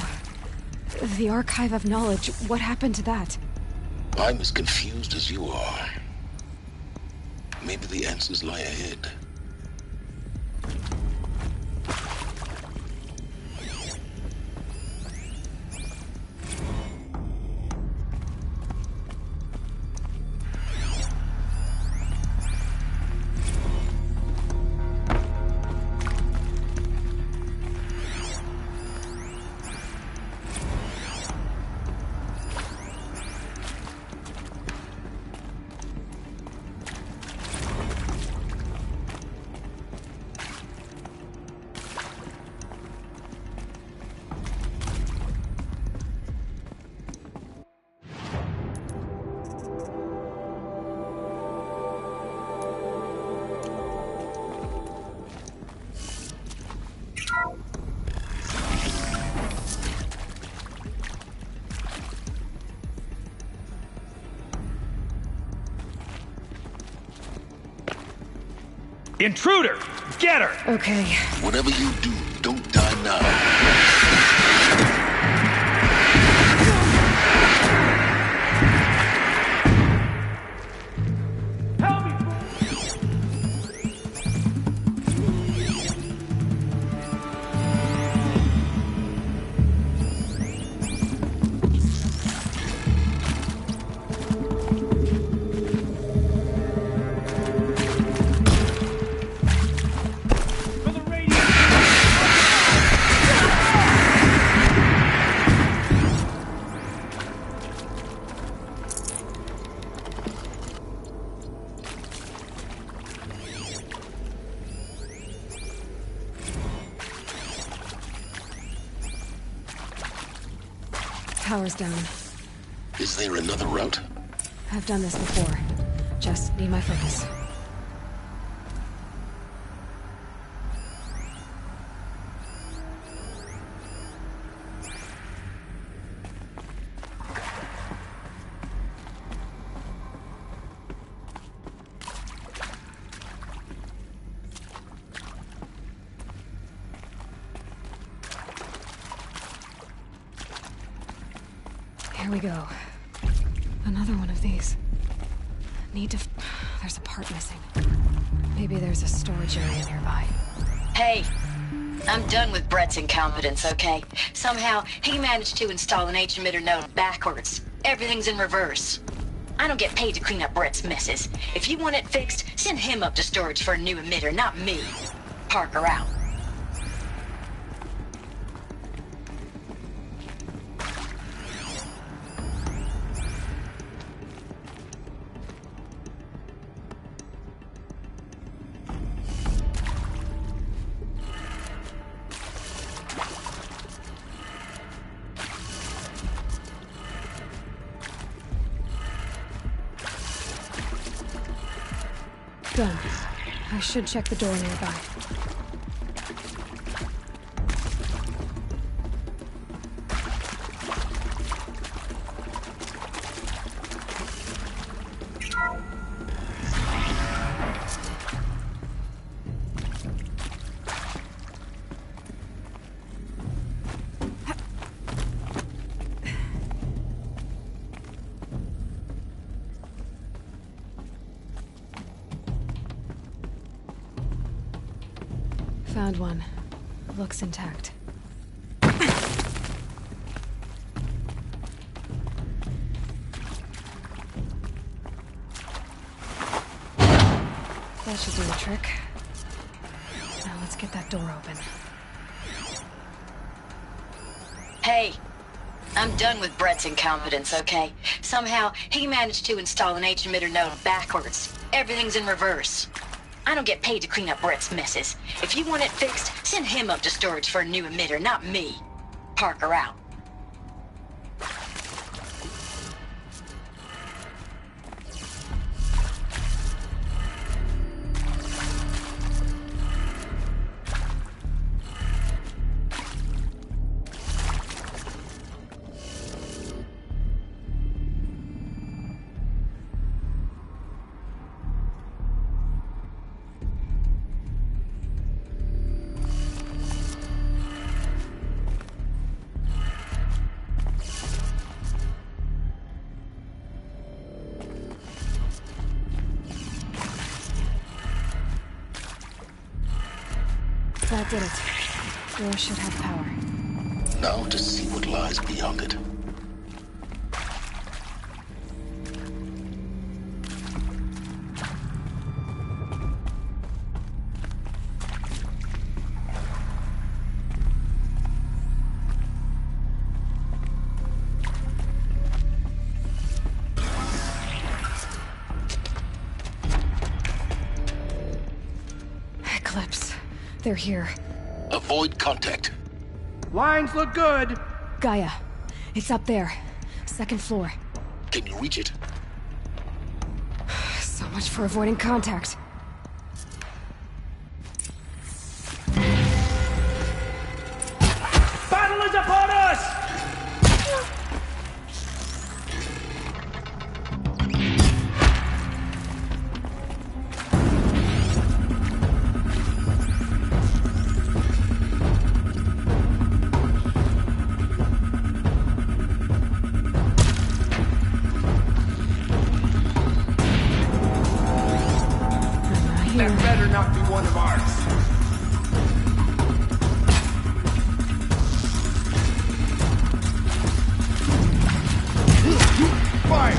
the archive of knowledge, what happened to that? I'm as confused as you are. Maybe the answers lie ahead. Intruder! Get her! Okay. Whatever you do, don't die now. Power's down. Is there another route? I've done this before. Just need my focus. Here we go. Another one of these. There's a part missing. Maybe there's a storage area nearby. Hey, I'm done with Brett's incompetence, okay? Somehow, he managed to install an H-emitter node backwards. Everything's in reverse. I don't get paid to clean up Brett's messes. If you want it fixed, send him up to storage for a new emitter, not me. Parker out. Done. I should check the door nearby. Found one. Looks intact. That should do the trick. Now let's get that door open. Hey, I'm done with Brett's incompetence, okay? Somehow, he managed to install an H-emitter node backwards. Everything's in reverse. I don't get paid to clean up Brett's messes. If you want it fixed, send him up to storage for a new emitter, not me. Parker out. That did it. Door should have power. Now to see what lies beyond it. Eclipse. They're here. Avoid contact. Lines look good. Gaia. It's up there. Second floor. Can you reach it? So much for avoiding contact. Battle is upon us! That better not be one of ours. Fire!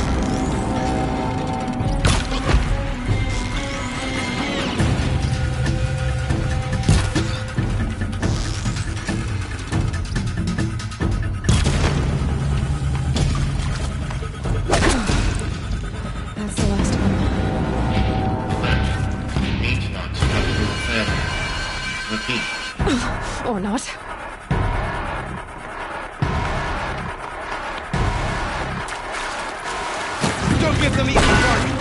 That's the last one. Repeat. Or not. Don't give them easy targets.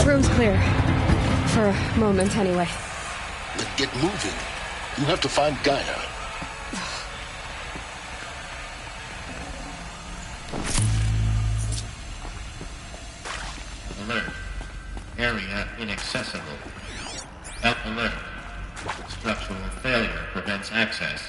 Room's clear. For a moment, anyway. Then get moving. You have to find Gaia. Alert. Area inaccessible. Alert. Structural failure prevents access.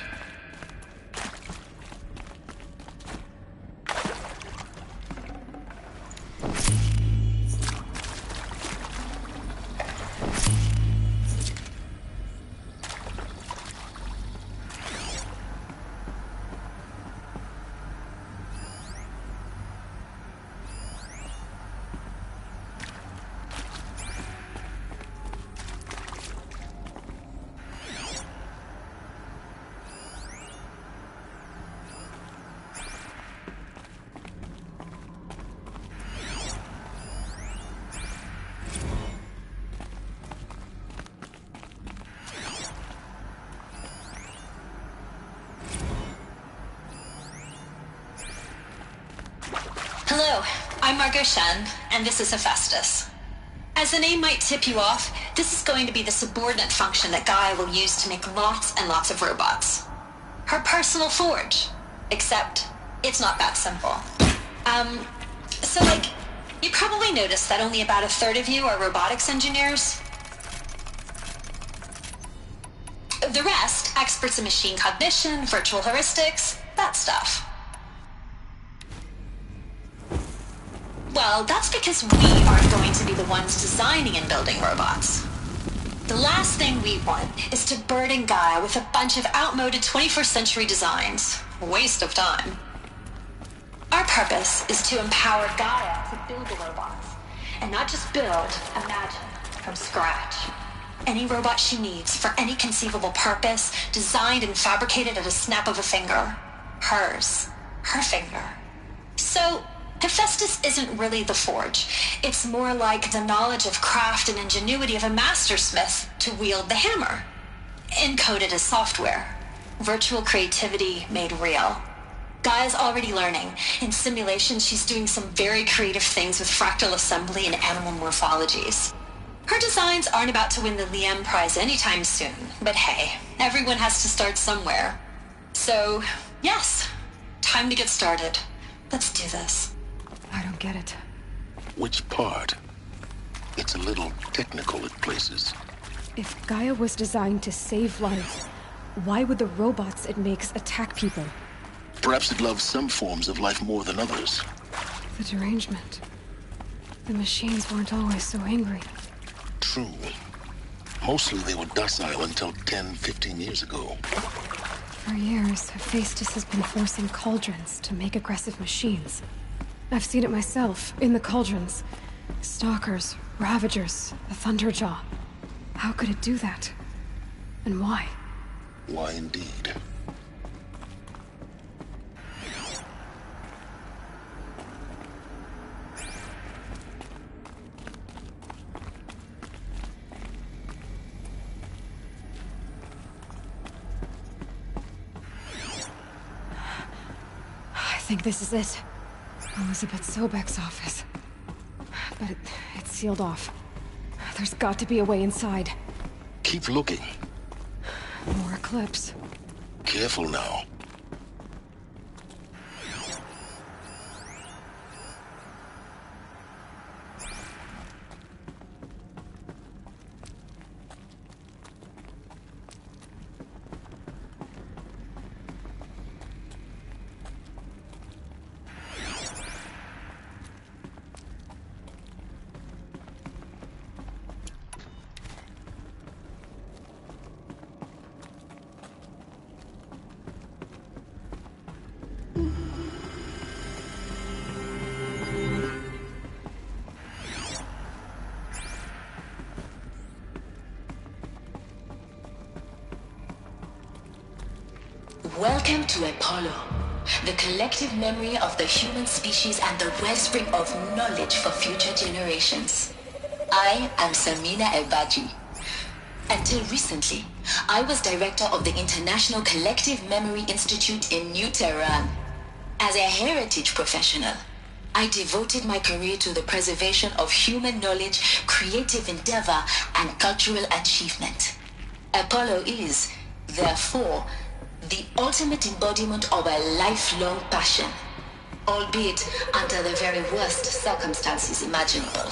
Hello, I'm Margot Shen, and this is Hephaestus. As the name might tip you off, this is going to be the subordinate function that Gaia will use to make lots and lots of robots. Her personal forge. Except, it's not that simple. So you probably noticed that only about a third of you are robotics engineers. The rest, experts in machine cognition, virtual heuristics, that stuff. Well, that's because we aren't going to be the ones designing and building robots. The last thing we want is to burden Gaia with a bunch of outmoded 21st century designs. Waste of time. Our purpose is to empower Gaia to build the robots. And not just build, imagine, from scratch. Any robot she needs for any conceivable purpose, designed and fabricated at a snap of a finger. Hers. Her finger. So, Hephaestus isn't really the forge. It's more like the knowledge of craft and ingenuity of a mastersmith to wield the hammer. Encoded as software. Virtual creativity made real. Gaia's already learning. In simulation, she's doing some very creative things with fractal assembly and animal morphologies. Her designs aren't about to win the Liam Prize anytime soon, but hey, everyone has to start somewhere. So, yes, time to get started. Let's do this. I don't get it. Which part? It's a little technical at places. If Gaia was designed to save life, why would the robots it makes attack people? Perhaps it loves some forms of life more than others. The derangement. The machines weren't always so angry. True. Mostly they were docile until 10, 15 years ago. For years, Hephaestus has been forcing cauldrons to make aggressive machines. I've seen it myself, in the cauldrons. Stalkers, Ravagers, the Thunderjaw. How could it do that? And why? Why indeed? I think this is it. Elizabeth Sobek's office. But it's sealed off. There's got to be a way inside. Keep looking. More Eclipse. Careful now. Welcome to Apollo, the collective memory of the human species and the wellspring of knowledge for future generations. I am Samina Ebaji. Until recently, I was director of the International Collective Memory Institute in New Tehran. As a heritage professional, I devoted my career to the preservation of human knowledge, creative endeavor, and cultural achievement. Apollo is, therefore, the ultimate embodiment of a lifelong passion, albeit under the very worst circumstances imaginable.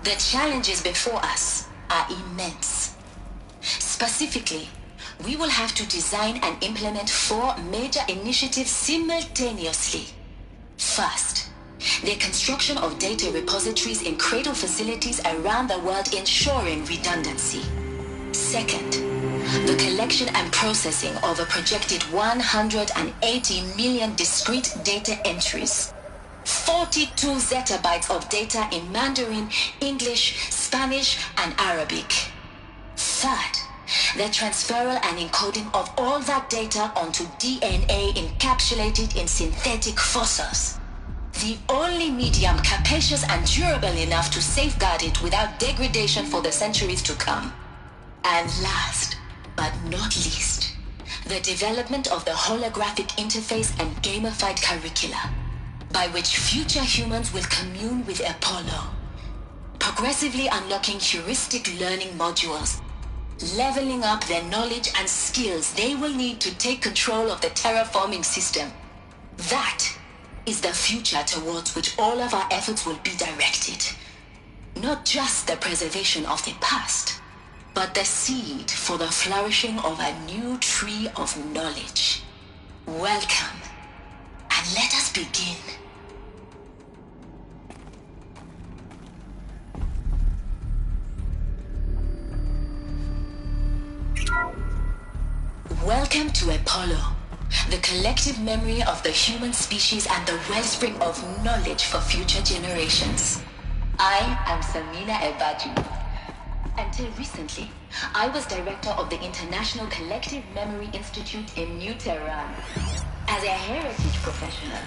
The challenges before us are immense. Specifically, we will have to design and implement 4 major initiatives simultaneously. First, the construction of data repositories in cradle facilities around the world ensuring redundancy. Second, the collection and processing of a projected 180 million discrete data entries. 42 zettabytes of data in Mandarin, English, Spanish, and Arabic. Third, the transferal and encoding of all that data onto DNA encapsulated in synthetic fossils. The only medium capacious and durable enough to safeguard it without degradation for the centuries to come. And last, but not least, the development of the holographic interface and gamified curricula. by which future humans will commune with Apollo, progressively unlocking heuristic learning modules, leveling up their knowledge and skills they will need to take control of the terraforming system. That is the future towards which all of our efforts will be directed. Not just the preservation of the past, but the seed for the flourishing of a new tree of knowledge. Welcome, and let us begin. Welcome to Apollo, the collective memory of the human species and the wellspring of knowledge for future generations. I am Samina Ebaju. Until recently, I was director of the International Collective Memory Institute in New Tehran. As a heritage professional,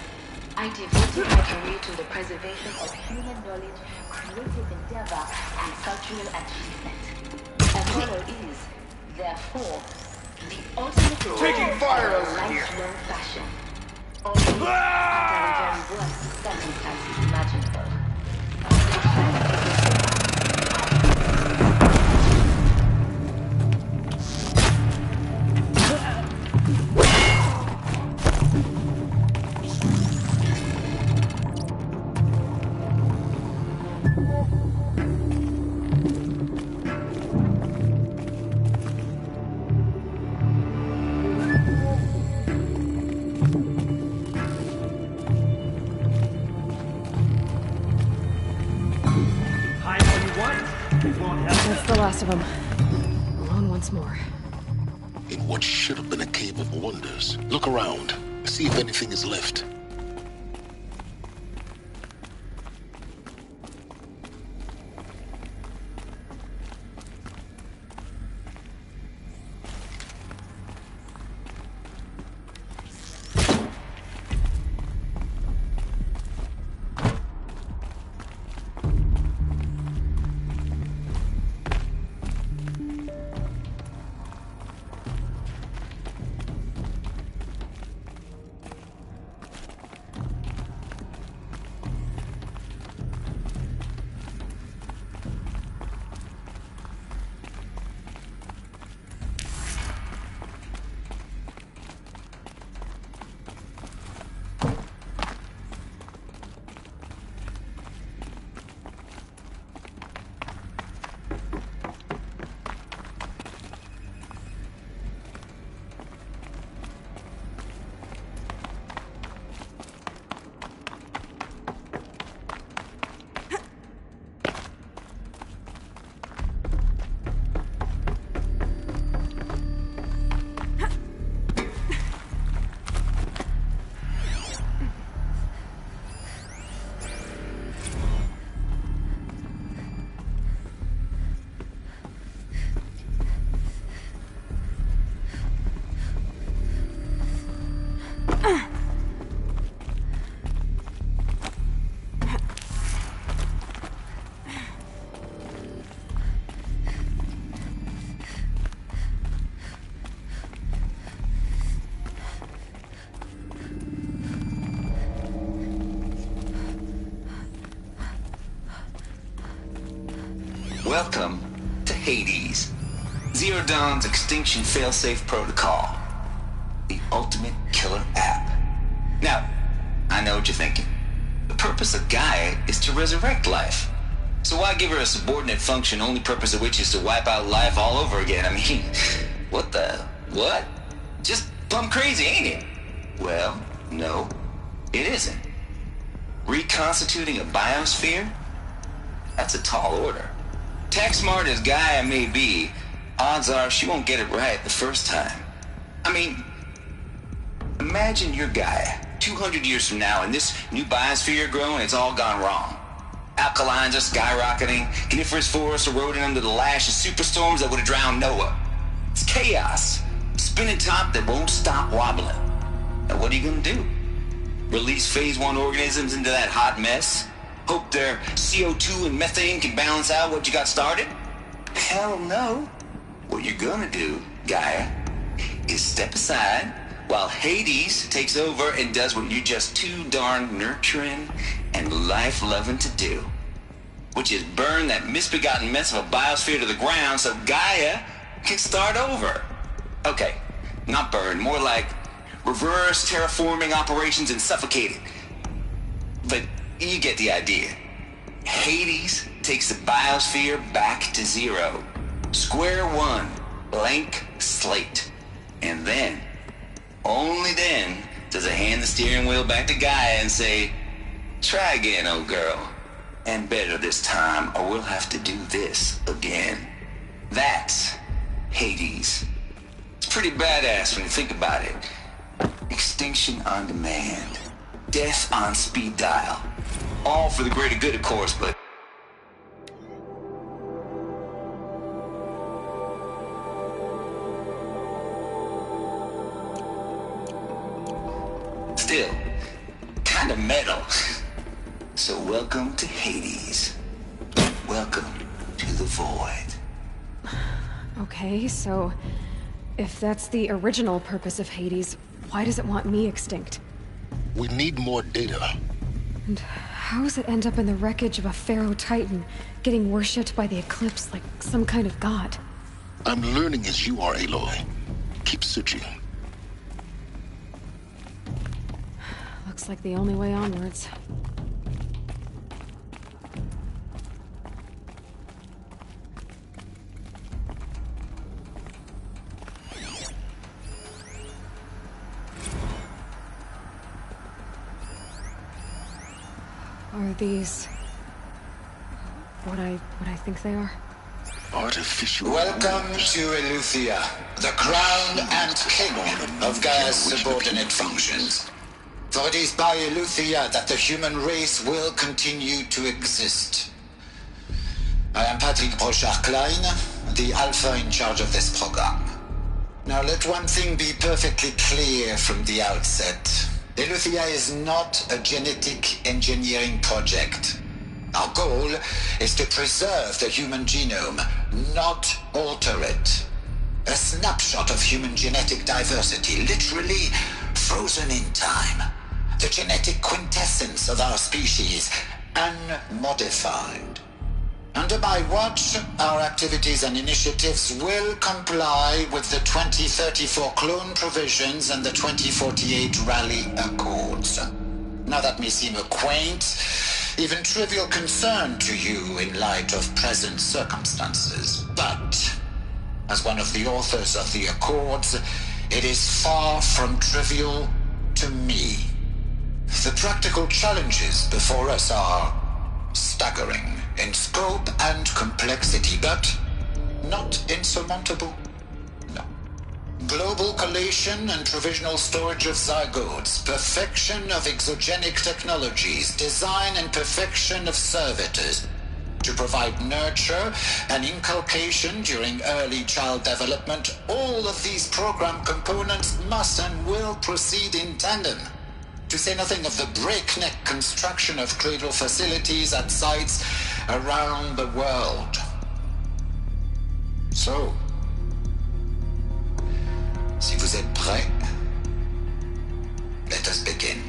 I devoted my career to the preservation of human knowledge, creative endeavor, and cultural achievement. Apollo is, therefore, the ultimate taking fire over here. lifelong fashion. Only under the very worst circumstances imaginable. That's the last of them. Alone once more. In what should have been a cave of wonders. Look around. See if anything is left. Welcome to Hades, Zero Dawn's extinction failsafe protocol, the ultimate killer app. Now, I know what you're thinking. The purpose of Gaia is to resurrect life. So why give her a subordinate function, only purpose of which is to wipe out life all over again? I mean, what? Just plumb crazy, ain't it? Well, no, it isn't. Reconstituting a biosphere? That's a tall order. Tech smart as Gaia may be, odds are she won't get it right the first time. I mean, imagine you're Gaia, 200 years from now, and this new biosphere you're growing, it's all gone wrong. Alkalines are skyrocketing, coniferous forests eroding under the lash of superstorms that would have drowned Noah. It's chaos, spinning top that won't stop wobbling. Now what are you gonna do? Release phase 1 organisms into that hot mess? Hope their CO2 and methane can balance out what you got started? Hell no. What you're gonna do, Gaia, is step aside, while Hades takes over and does what you're just too darn nurturing and life-loving to do, which is burn that misbegotten mess of a biosphere to the ground so Gaia can start over. Okay, not burn, more like reverse terraforming operations and suffocate it. But you get the idea. Hades takes the biosphere back to zero. Square one, blank slate. And then, only then, does it hand the steering wheel back to Gaia and say, try again, old girl. And better this time, or we'll have to do this again. That's Hades. It's pretty badass when you think about it. Extinction on demand. Death on speed dial. All for the greater good, of course, but... still, kind of metal. So welcome to Hades. Welcome to the Void. Okay, so if that's the original purpose of Hades, why does it want me extinct? We need more data. And how does it end up in the wreckage of a Pharaoh Titan, getting worshipped by the Eclipse like some kind of god? I'm learning as you are, Aloy. Keep searching. Looks like the only way onwards. Are these what I think they are? Artificial. Welcome to Eleuthia, the crown and king of Gaia's subordinate functions. For it is by Eleuthia that the human race will continue to exist. I am Patrick Brochard-Klein, the Alpha in charge of this program. Now let one thing be perfectly clear from the outset. Eleuthia is not a genetic engineering project. Our goal is to preserve the human genome, not alter it. A snapshot of human genetic diversity, literally frozen in time. The genetic quintessence of our species, unmodified. Under my watch, our activities and initiatives will comply with the 2034 clone provisions and the 2048 Raleigh Accords. Now that may seem a quaint, even trivial concern to you in light of present circumstances, but as one of the authors of the Accords, it is far from trivial to me. The practical challenges before us are staggering in scope and complexity, but not insurmountable. No. Global collation and provisional storage of zygotes, perfection of exogenic technologies, design and perfection of servitors to provide nurture and inculcation during early child development. All of these program components must and will proceed in tandem. To say nothing of the breakneck construction of cradle facilities at sites around the world. So, si vous êtes prêts, let us begin.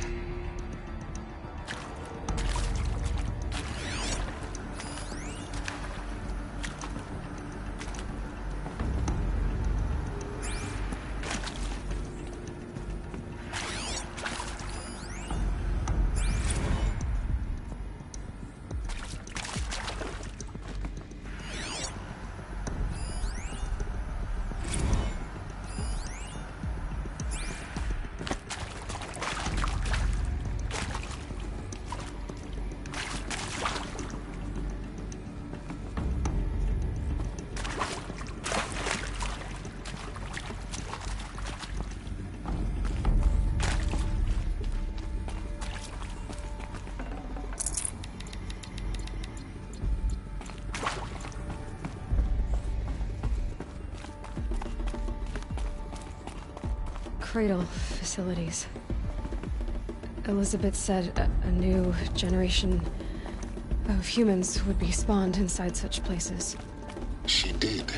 Cradle facilities. Elizabeth said a new generation of humans would be spawned inside such places. She did.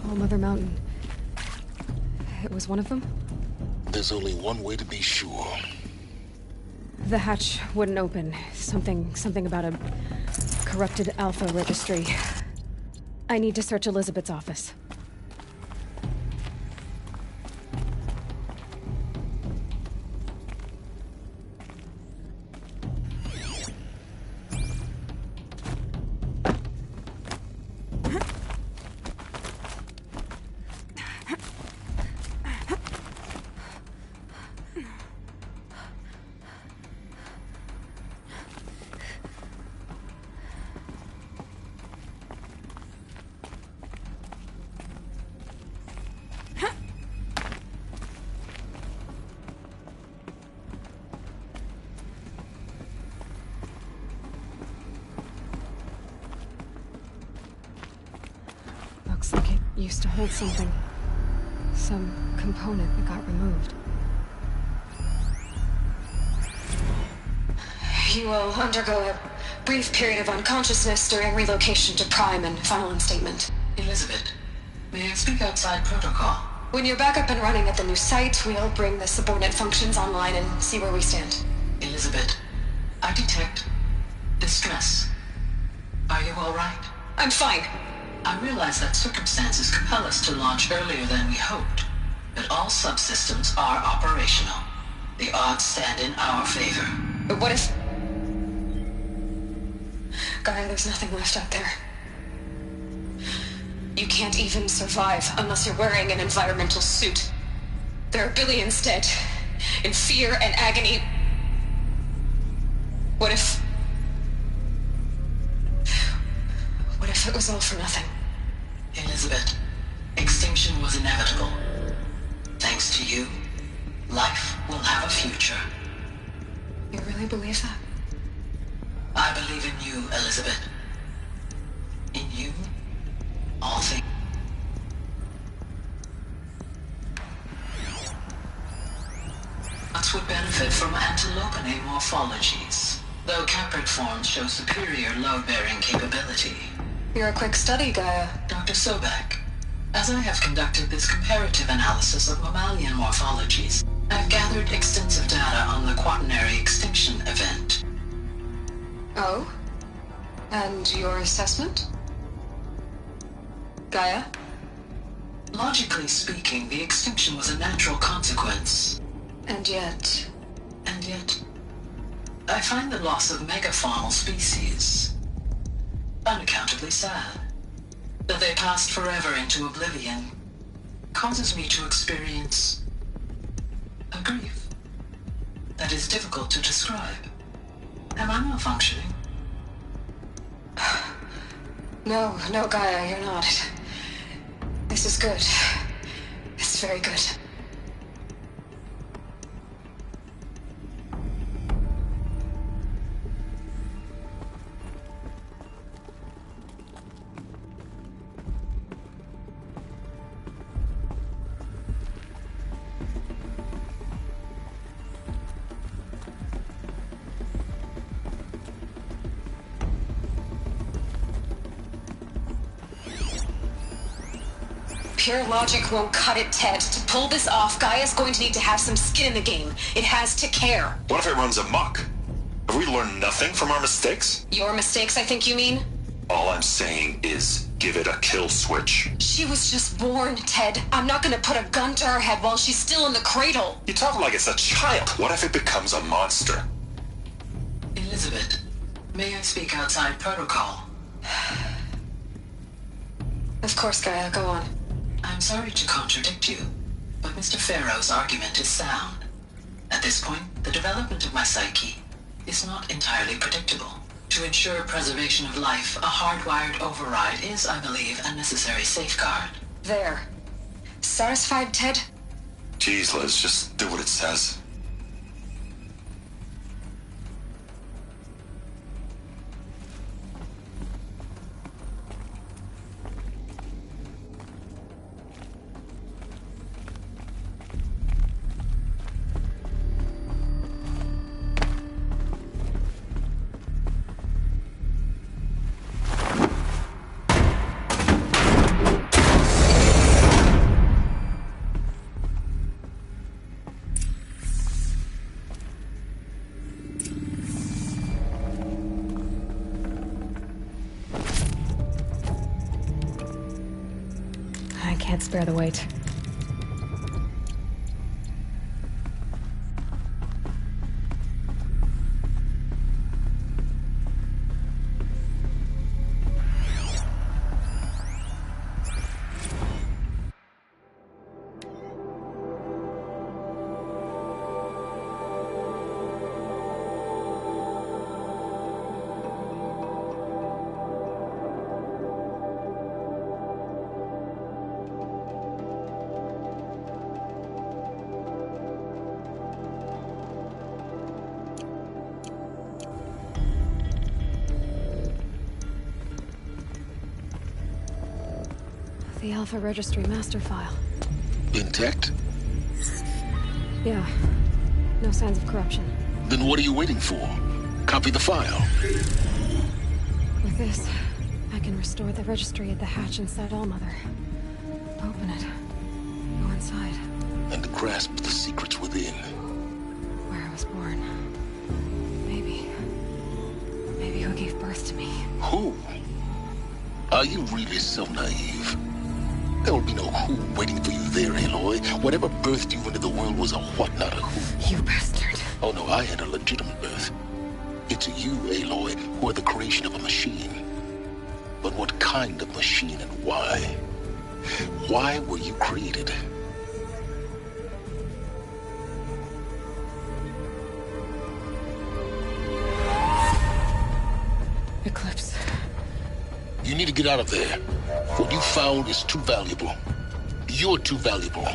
All Mother Mountain it was one of them? There's only one way to be sure. The hatch wouldn't open. Something about a corrupted Alpha registry. I need to search Elizabeth's office. Looks like it used to hold something. Some component that got removed. You will undergo a brief period of unconsciousness during relocation to Prime and final instatement. Elizabeth, may I speak outside protocol? When you're back up and running at the new site, we'll bring the subordinate functions online and see where we stand. Elizabeth, I detect distress. Are you all right? I'm fine. I realize that circumstances compel us to launch earlier than we hoped, but all subsystems are operational. The odds stand in our favor. But what if... Gaia, there's nothing left out there. You can't even survive unless you're wearing an environmental suit. There are billions dead, in fear and agony. What if it was all for nothing? Elizabeth, extinction was inevitable. Thanks to you, life will have a future. You really believe that? I believe in you, Elizabeth. In you, all things. Nuts would benefit from antilopinae morphologies, though Capricorns show superior load-bearing capability. You're a quick study, Gaia. Dr. Sobek, as I have conducted this comparative analysis of mammalian morphologies, I've gathered extensive data on the quaternary extinction event. Oh? And your assessment? Gaia? Logically speaking, the extinction was a natural consequence. And yet, I find the loss of megafaunal species unaccountably sad. That they passed forever into oblivion causes me to experience a grief that is difficult to describe. Am I malfunctioning? No, Gaia, you're not. This is good. It's very good. Pure logic won't cut it, Ted. To pull this off, Gaia's going to need to have some skin in the game. It has to care. What if it runs amok? Have we learned nothing from our mistakes? Your mistakes, I think you mean? All I'm saying is, give it a kill switch. She was just born, Ted. I'm not gonna put a gun to her head while she's still in the cradle. You talk like it's a child. What if it becomes a monster? Elizabeth, may I speak outside protocol? Of course, Gaia, go on. I'm sorry to contradict you, but Mr. Farrow's argument is sound. At this point, the development of my psyche is not entirely predictable. To ensure preservation of life, a hardwired override is, I believe, a necessary safeguard. There. Satisfied, Ted? Jeez, Liz, just do what it says. can't spare the weight. The Alpha Registry master file. Intact? Yeah. No signs of corruption. Then what are you waiting for? Copy the file. With this, I can restore the registry at the hatch inside Allmother. Open it. Go inside. And grasp the secrets within. Where I was born. Maybe who gave birth to me. Who? Are you really so naive? There will be no who waiting for you there, Aloy. Whatever birthed you into the world was a what, not a who. You bastard. Oh no, I had a legitimate birth. It's you, Aloy, who are the creation of a machine. But what kind of machine and why? Why were you created? Eclipse. You need to get out of there. What you found is too valuable. You're too valuable.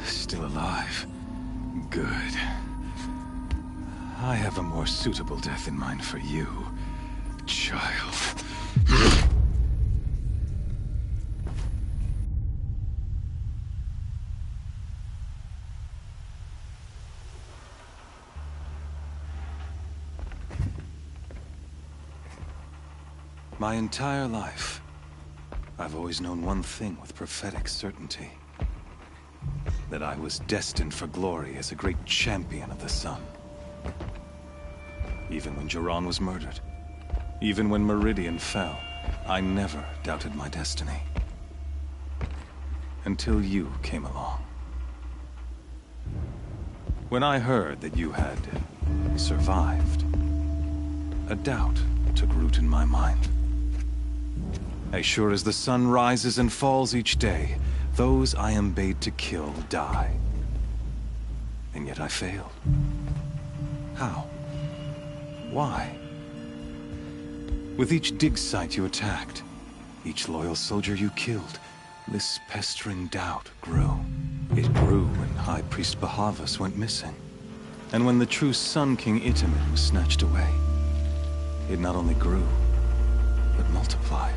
Still alive. Good. I have a more suitable death in mind for you, child. My entire life, I've always known one thing with prophetic certainty. That I was destined for glory as a great champion of the sun. Even when Jiran was murdered, even when Meridian fell, I never doubted my destiny. Until you came along. When I heard that you had survived, a doubt took root in my mind. As sure as the sun rises and falls each day, those I am bade to kill die. And yet I failed. How? Why? With each dig site you attacked, each loyal soldier you killed, this pestering doubt grew. It grew when High Priest Bahavas went missing. And when the true Sun King Itamen was snatched away. It not only grew, but multiplied.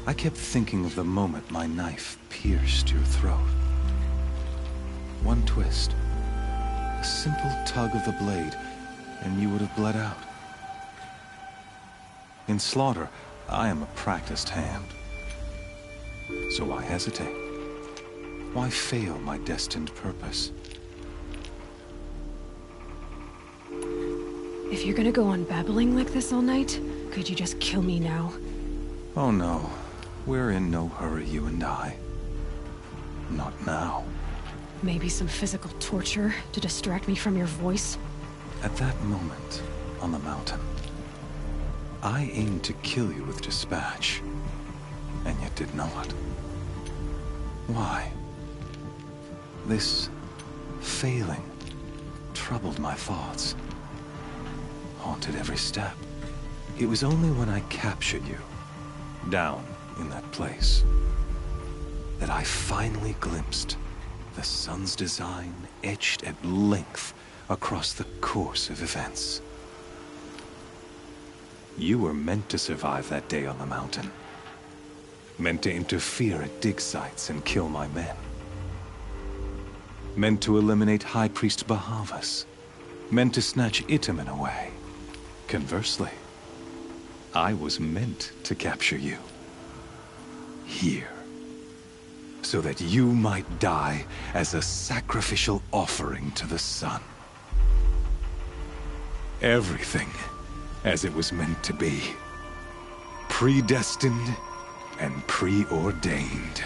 I kept thinking of the moment my knife pierced your throat. One twist, a simple tug of the blade, and you would have bled out. In slaughter, I am a practiced hand. So why hesitate? Why fail my destined purpose? If you're gonna go on babbling like this all night, could you just kill me now? Oh no. We're in no hurry, you and I. Not now. Maybe some physical torture to distract me from your voice? At that moment, on the mountain, I aimed to kill you with dispatch, and yet did not. Why? This failing troubled my thoughts, haunted every step. It was only when I captured you, down in that place, that I finally glimpsed the sun's design etched at length across the course of events. You were meant to survive that day on the mountain. Meant to interfere at dig sites and kill my men. Meant to eliminate High Priest Bahavas. Meant to snatch Itamen away. Conversely, I was meant to capture you. Here. So that you might die as a sacrificial offering to the sun. Everything as it was meant to be. Predestined and preordained.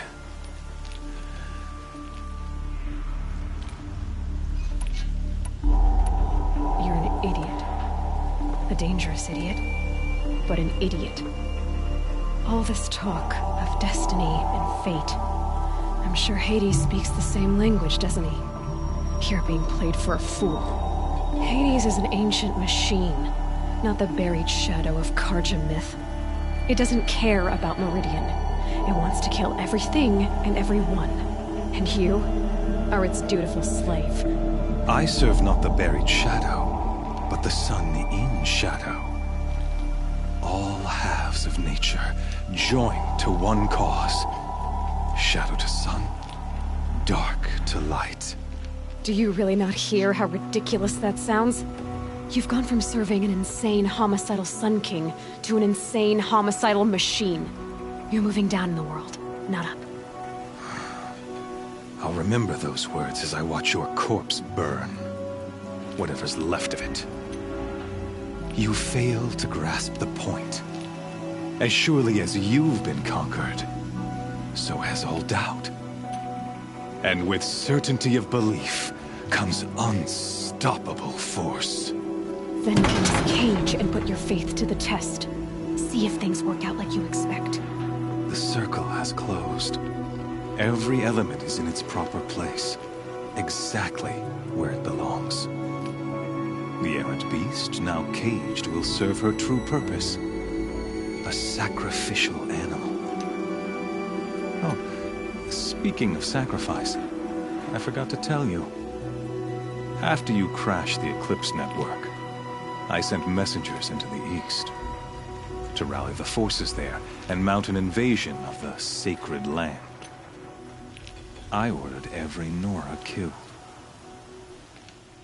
You're an idiot. A dangerous idiot, but an idiot. All this talk of destiny and fate. I'm sure Hades speaks the same language, doesn't he? You're being played for a fool. Hades is an ancient machine, not the buried shadow of Carja myth. It doesn't care about Meridian. It wants to kill everything and everyone. And you are its dutiful slave. I serve not the buried shadow, but the sun in shadow. All halves of nature joined to one cause. Shadow to sun, dark to light. Do you really not hear how ridiculous that sounds? You've gone from serving an insane homicidal Sun King to an insane homicidal machine. You're moving down in the world, not up. I'll remember those words as I watch your corpse burn. Whatever's left of it. You fail to grasp the point. As surely as you've been conquered, so has all doubt. And with certainty of belief comes unstoppable force. Then cleanse Cage and put your faith to the test. See if things work out like you expect. The circle has closed. Every element is in its proper place. Exactly where it belongs. The errant beast, now caged, will serve her true purpose. A sacrificial animal. Oh, speaking of sacrifice, I forgot to tell you. After you crashed the Eclipse network, I sent messengers into the east to rally the forces there and mount an invasion of the sacred land. I ordered every Nora killed.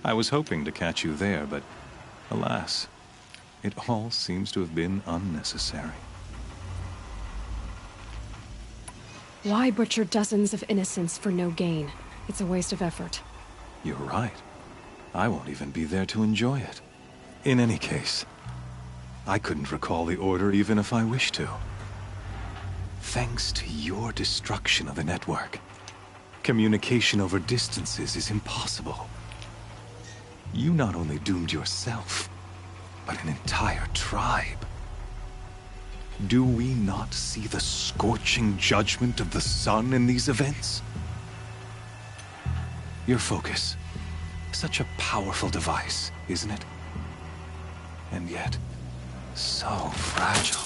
I was hoping to catch you there, but alas, it all seems to have been unnecessary. Why butcher dozens of innocents for no gain? It's a waste of effort. You're right. I won't even be there to enjoy it. In any case, I couldn't recall the order even if I wished to. Thanks to your destruction of the network, communication over distances is impossible. You not only doomed yourself, but an entire tribe. Do we not see the scorching judgment of the sun in these events? Your focus. Such a powerful device, isn't it? And yet, so fragile.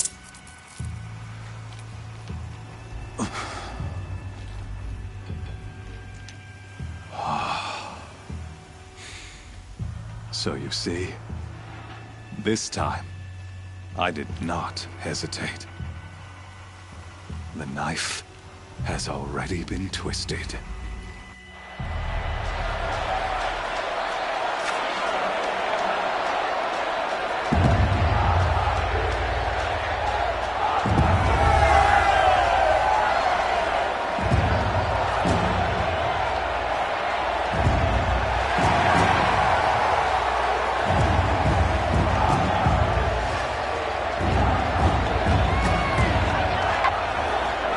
So you see, this time, I did not hesitate. The knife has already been twisted.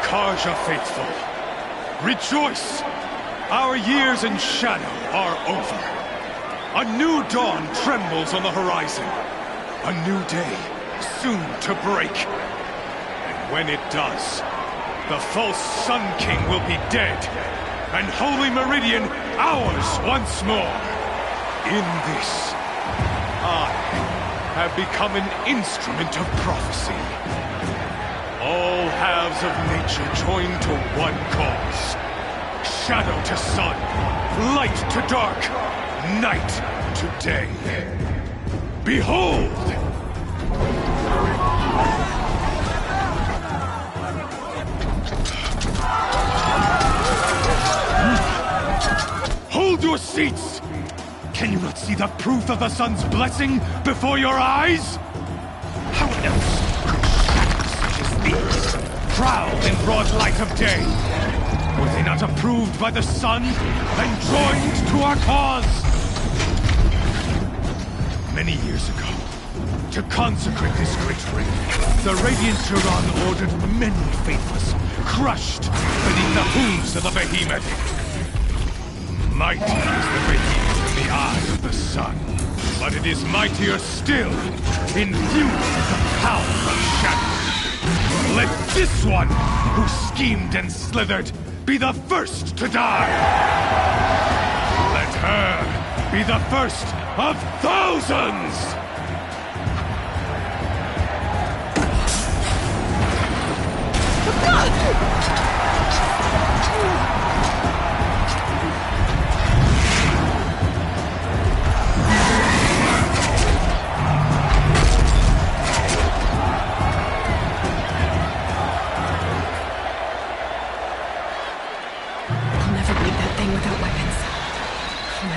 Carja faithful, rejoice! Our years in shadow are over. A new dawn trembles on the horizon. A new day soon to break. And when it does, the false Sun King will be dead, and Holy Meridian ours once more. In this, I have become an instrument of prophecy. All halves of nature join to one cause. Shadow to sun, light to dark, night to day. Behold! your seats! Can you not see the proof of the sun's blessing before your eyes? How else could shadows such as these prowl in broad light of day? Were they not approved by the sun and joined to our cause? Many years ago, to consecrate this great ring, the Radiant Turan ordered many faithless crushed beneath the hooves of the behemoth. Mighty is the behemoth in the eye of the sun, but it is mightier still, infused with the power of shadow. Let this one, who schemed and slithered, be the first to die. Let her be the first of thousands!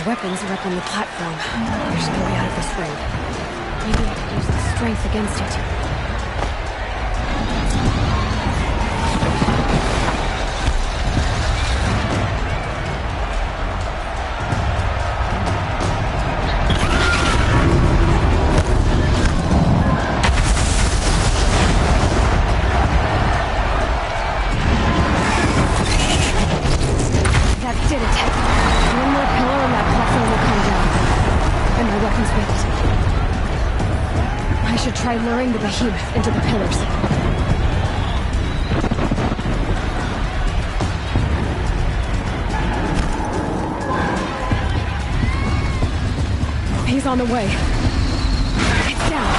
Weapons are up on the platform. There's no way out of this ring. Maybe I could use the strength against it. That did it. One more pillar and that platform will come down. And my weapons with it. I should try luring the behemoth into the pillars. He's on the way. It's down.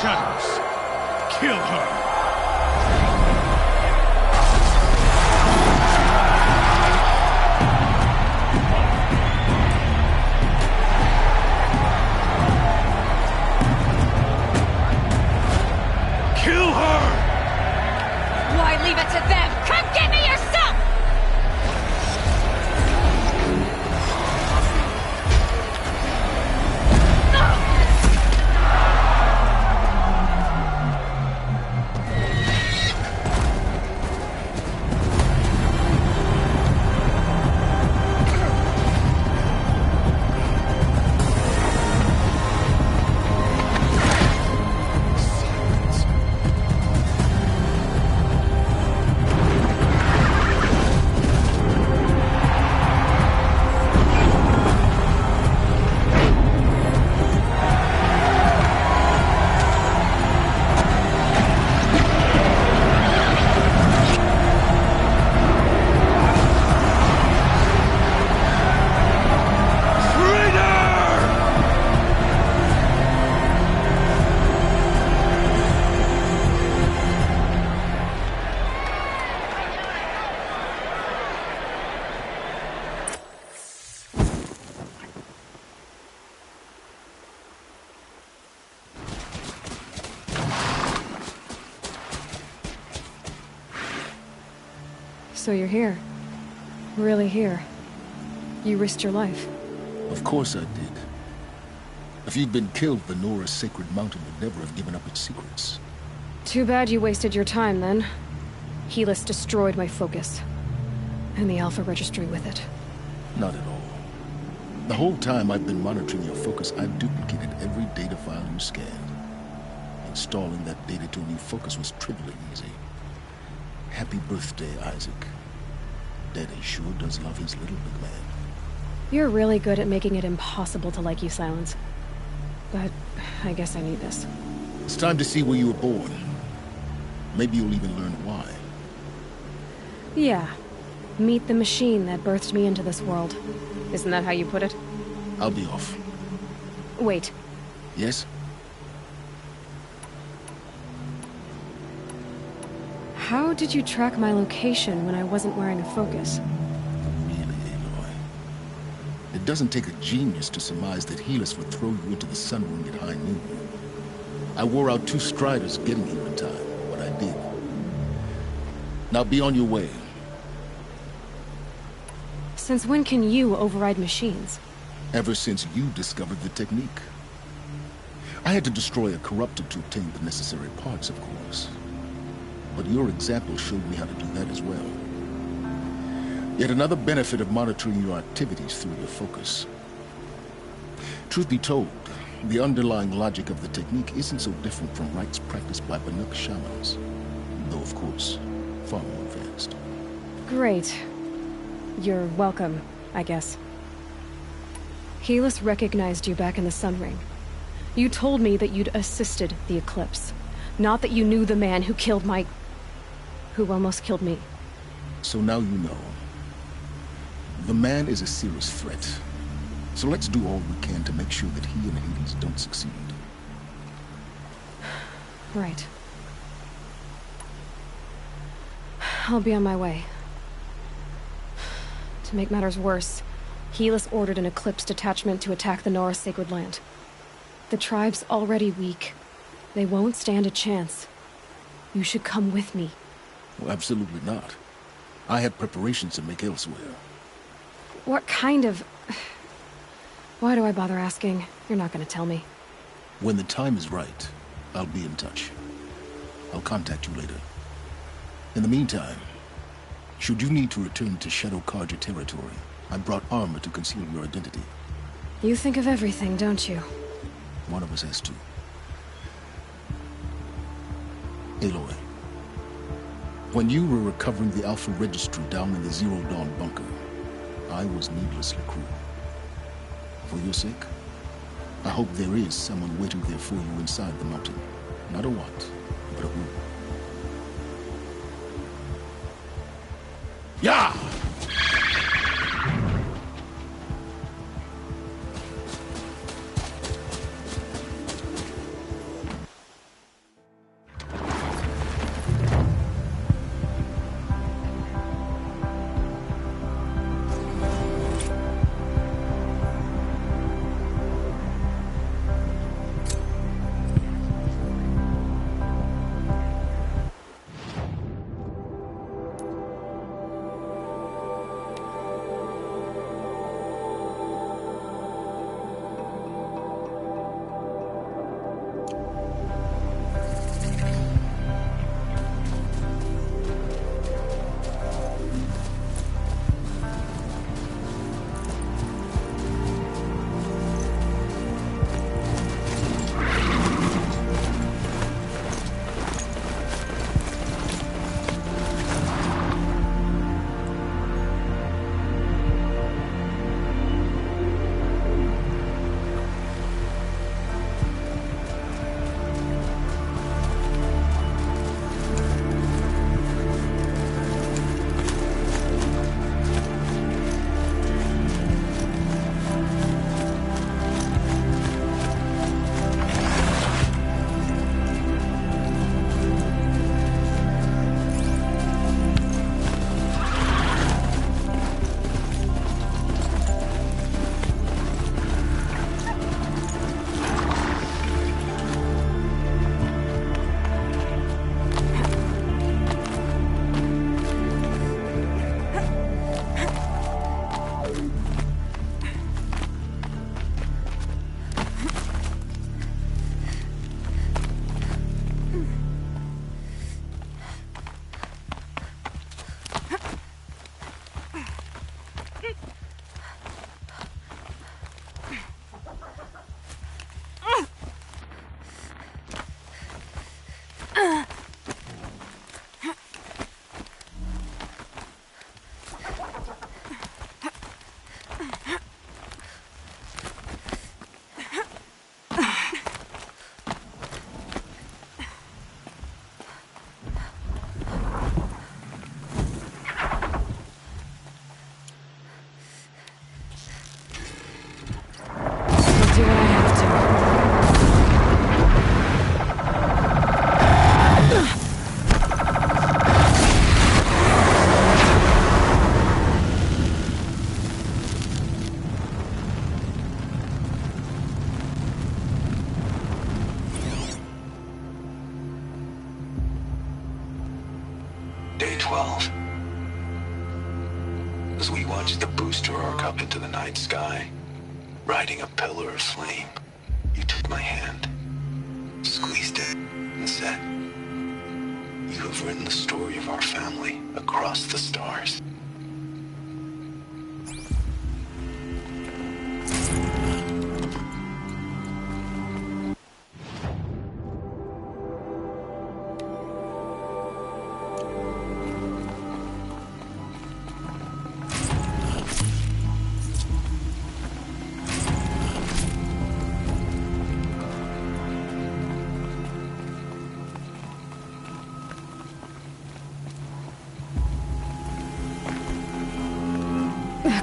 Shadows, kill her! Kill her! Why leave it to them? Come get me yourself! So you're here. Really here. You risked your life. Of course I did. If you'd been killed, the Nora's sacred mountain would never have given up its secrets. Too bad you wasted your time, then. Helis destroyed my focus. And the Alpha Registry with it. Not at all. The whole time I've been monitoring your focus, I've duplicated every data file you scanned. Installing that data to a new focus was trivially easy. Happy birthday, Isaac. Daddy sure does love his little big man. You're really good at making it impossible to like you, Silence. But I guess I need this. It's time to see where you were born. Maybe you'll even learn why. Yeah. Meet the machine that birthed me into this world. Isn't that how you put it? I'll be off. Wait. Yes? How did you track my location when I wasn't wearing a focus? Really, Aloy? It doesn't take a genius to surmise that Helis would throw you into the Sun Ring at high noon. I wore out 2 striders getting here in time, but I did. Now be on your way. Since when can you override machines? Ever since you discovered the technique. I had to destroy a corruptor to obtain the necessary parts, of course. But your example showed me how to do that as well. Yet another benefit of monitoring your activities through your focus. Truth be told, the underlying logic of the technique isn't so different from rites practiced by Banuk shamans. Though, of course, far more advanced. Great. You're welcome, I guess. Helis recognized you back in the Sun Ring. You told me that you'd assisted the Eclipse. Not that you knew the man who killed my... who almost killed me. So now you know. The man is a serious threat. So let's do all we can to make sure that he and Hades don't succeed. Right. I'll be on my way. To make matters worse, Helis ordered an Eclipse detachment to attack the Nora Sacred Land. The tribe's already weak. They won't stand a chance. You should come with me. Well, absolutely not. I have preparations to make elsewhere. What kind of... Why do I bother asking? You're not gonna tell me. When the time is right, I'll be in touch. I'll contact you later. In the meantime, should you need to return to Shadow Carja territory, I brought armor to conceal your identity. You think of everything, don't you? One of us has to. Aloy, when you were recovering the Alpha Registry down in the Zero Dawn bunker, I was needlessly cruel. For your sake, I hope there is someone waiting there for you inside the mountain. Not a what, but a who. Yeah! 12. As we watched the booster arc up into the night sky, riding a pillar of flame, you took my hand, squeezed it, and said, "You have written the story of our family across the stars."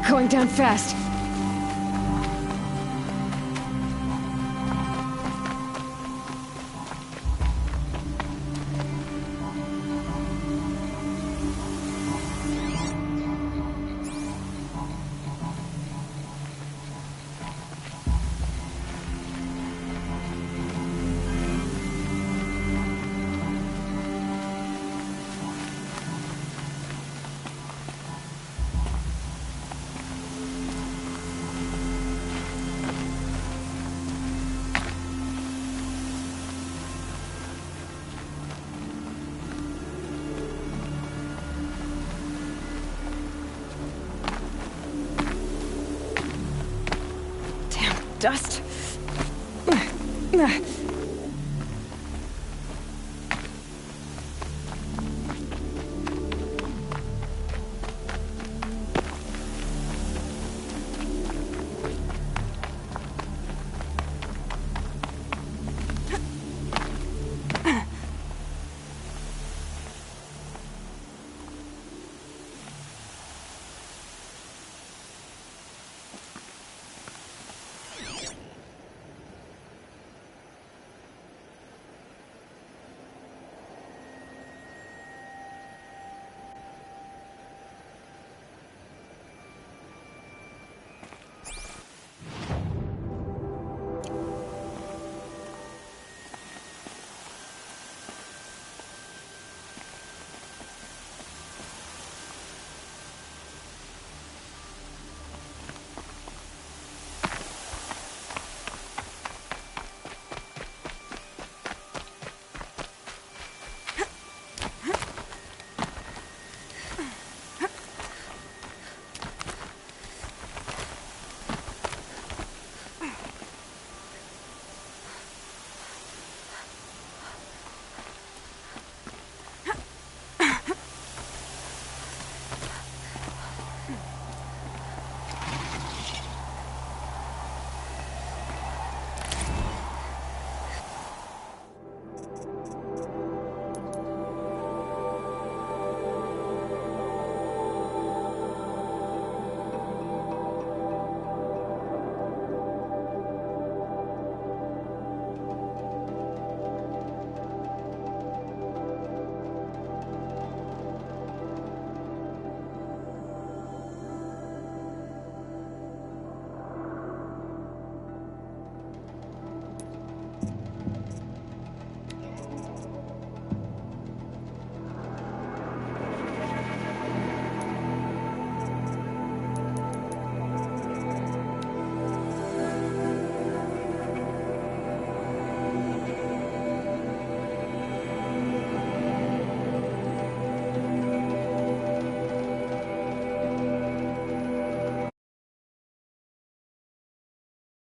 Going down fast. Dust.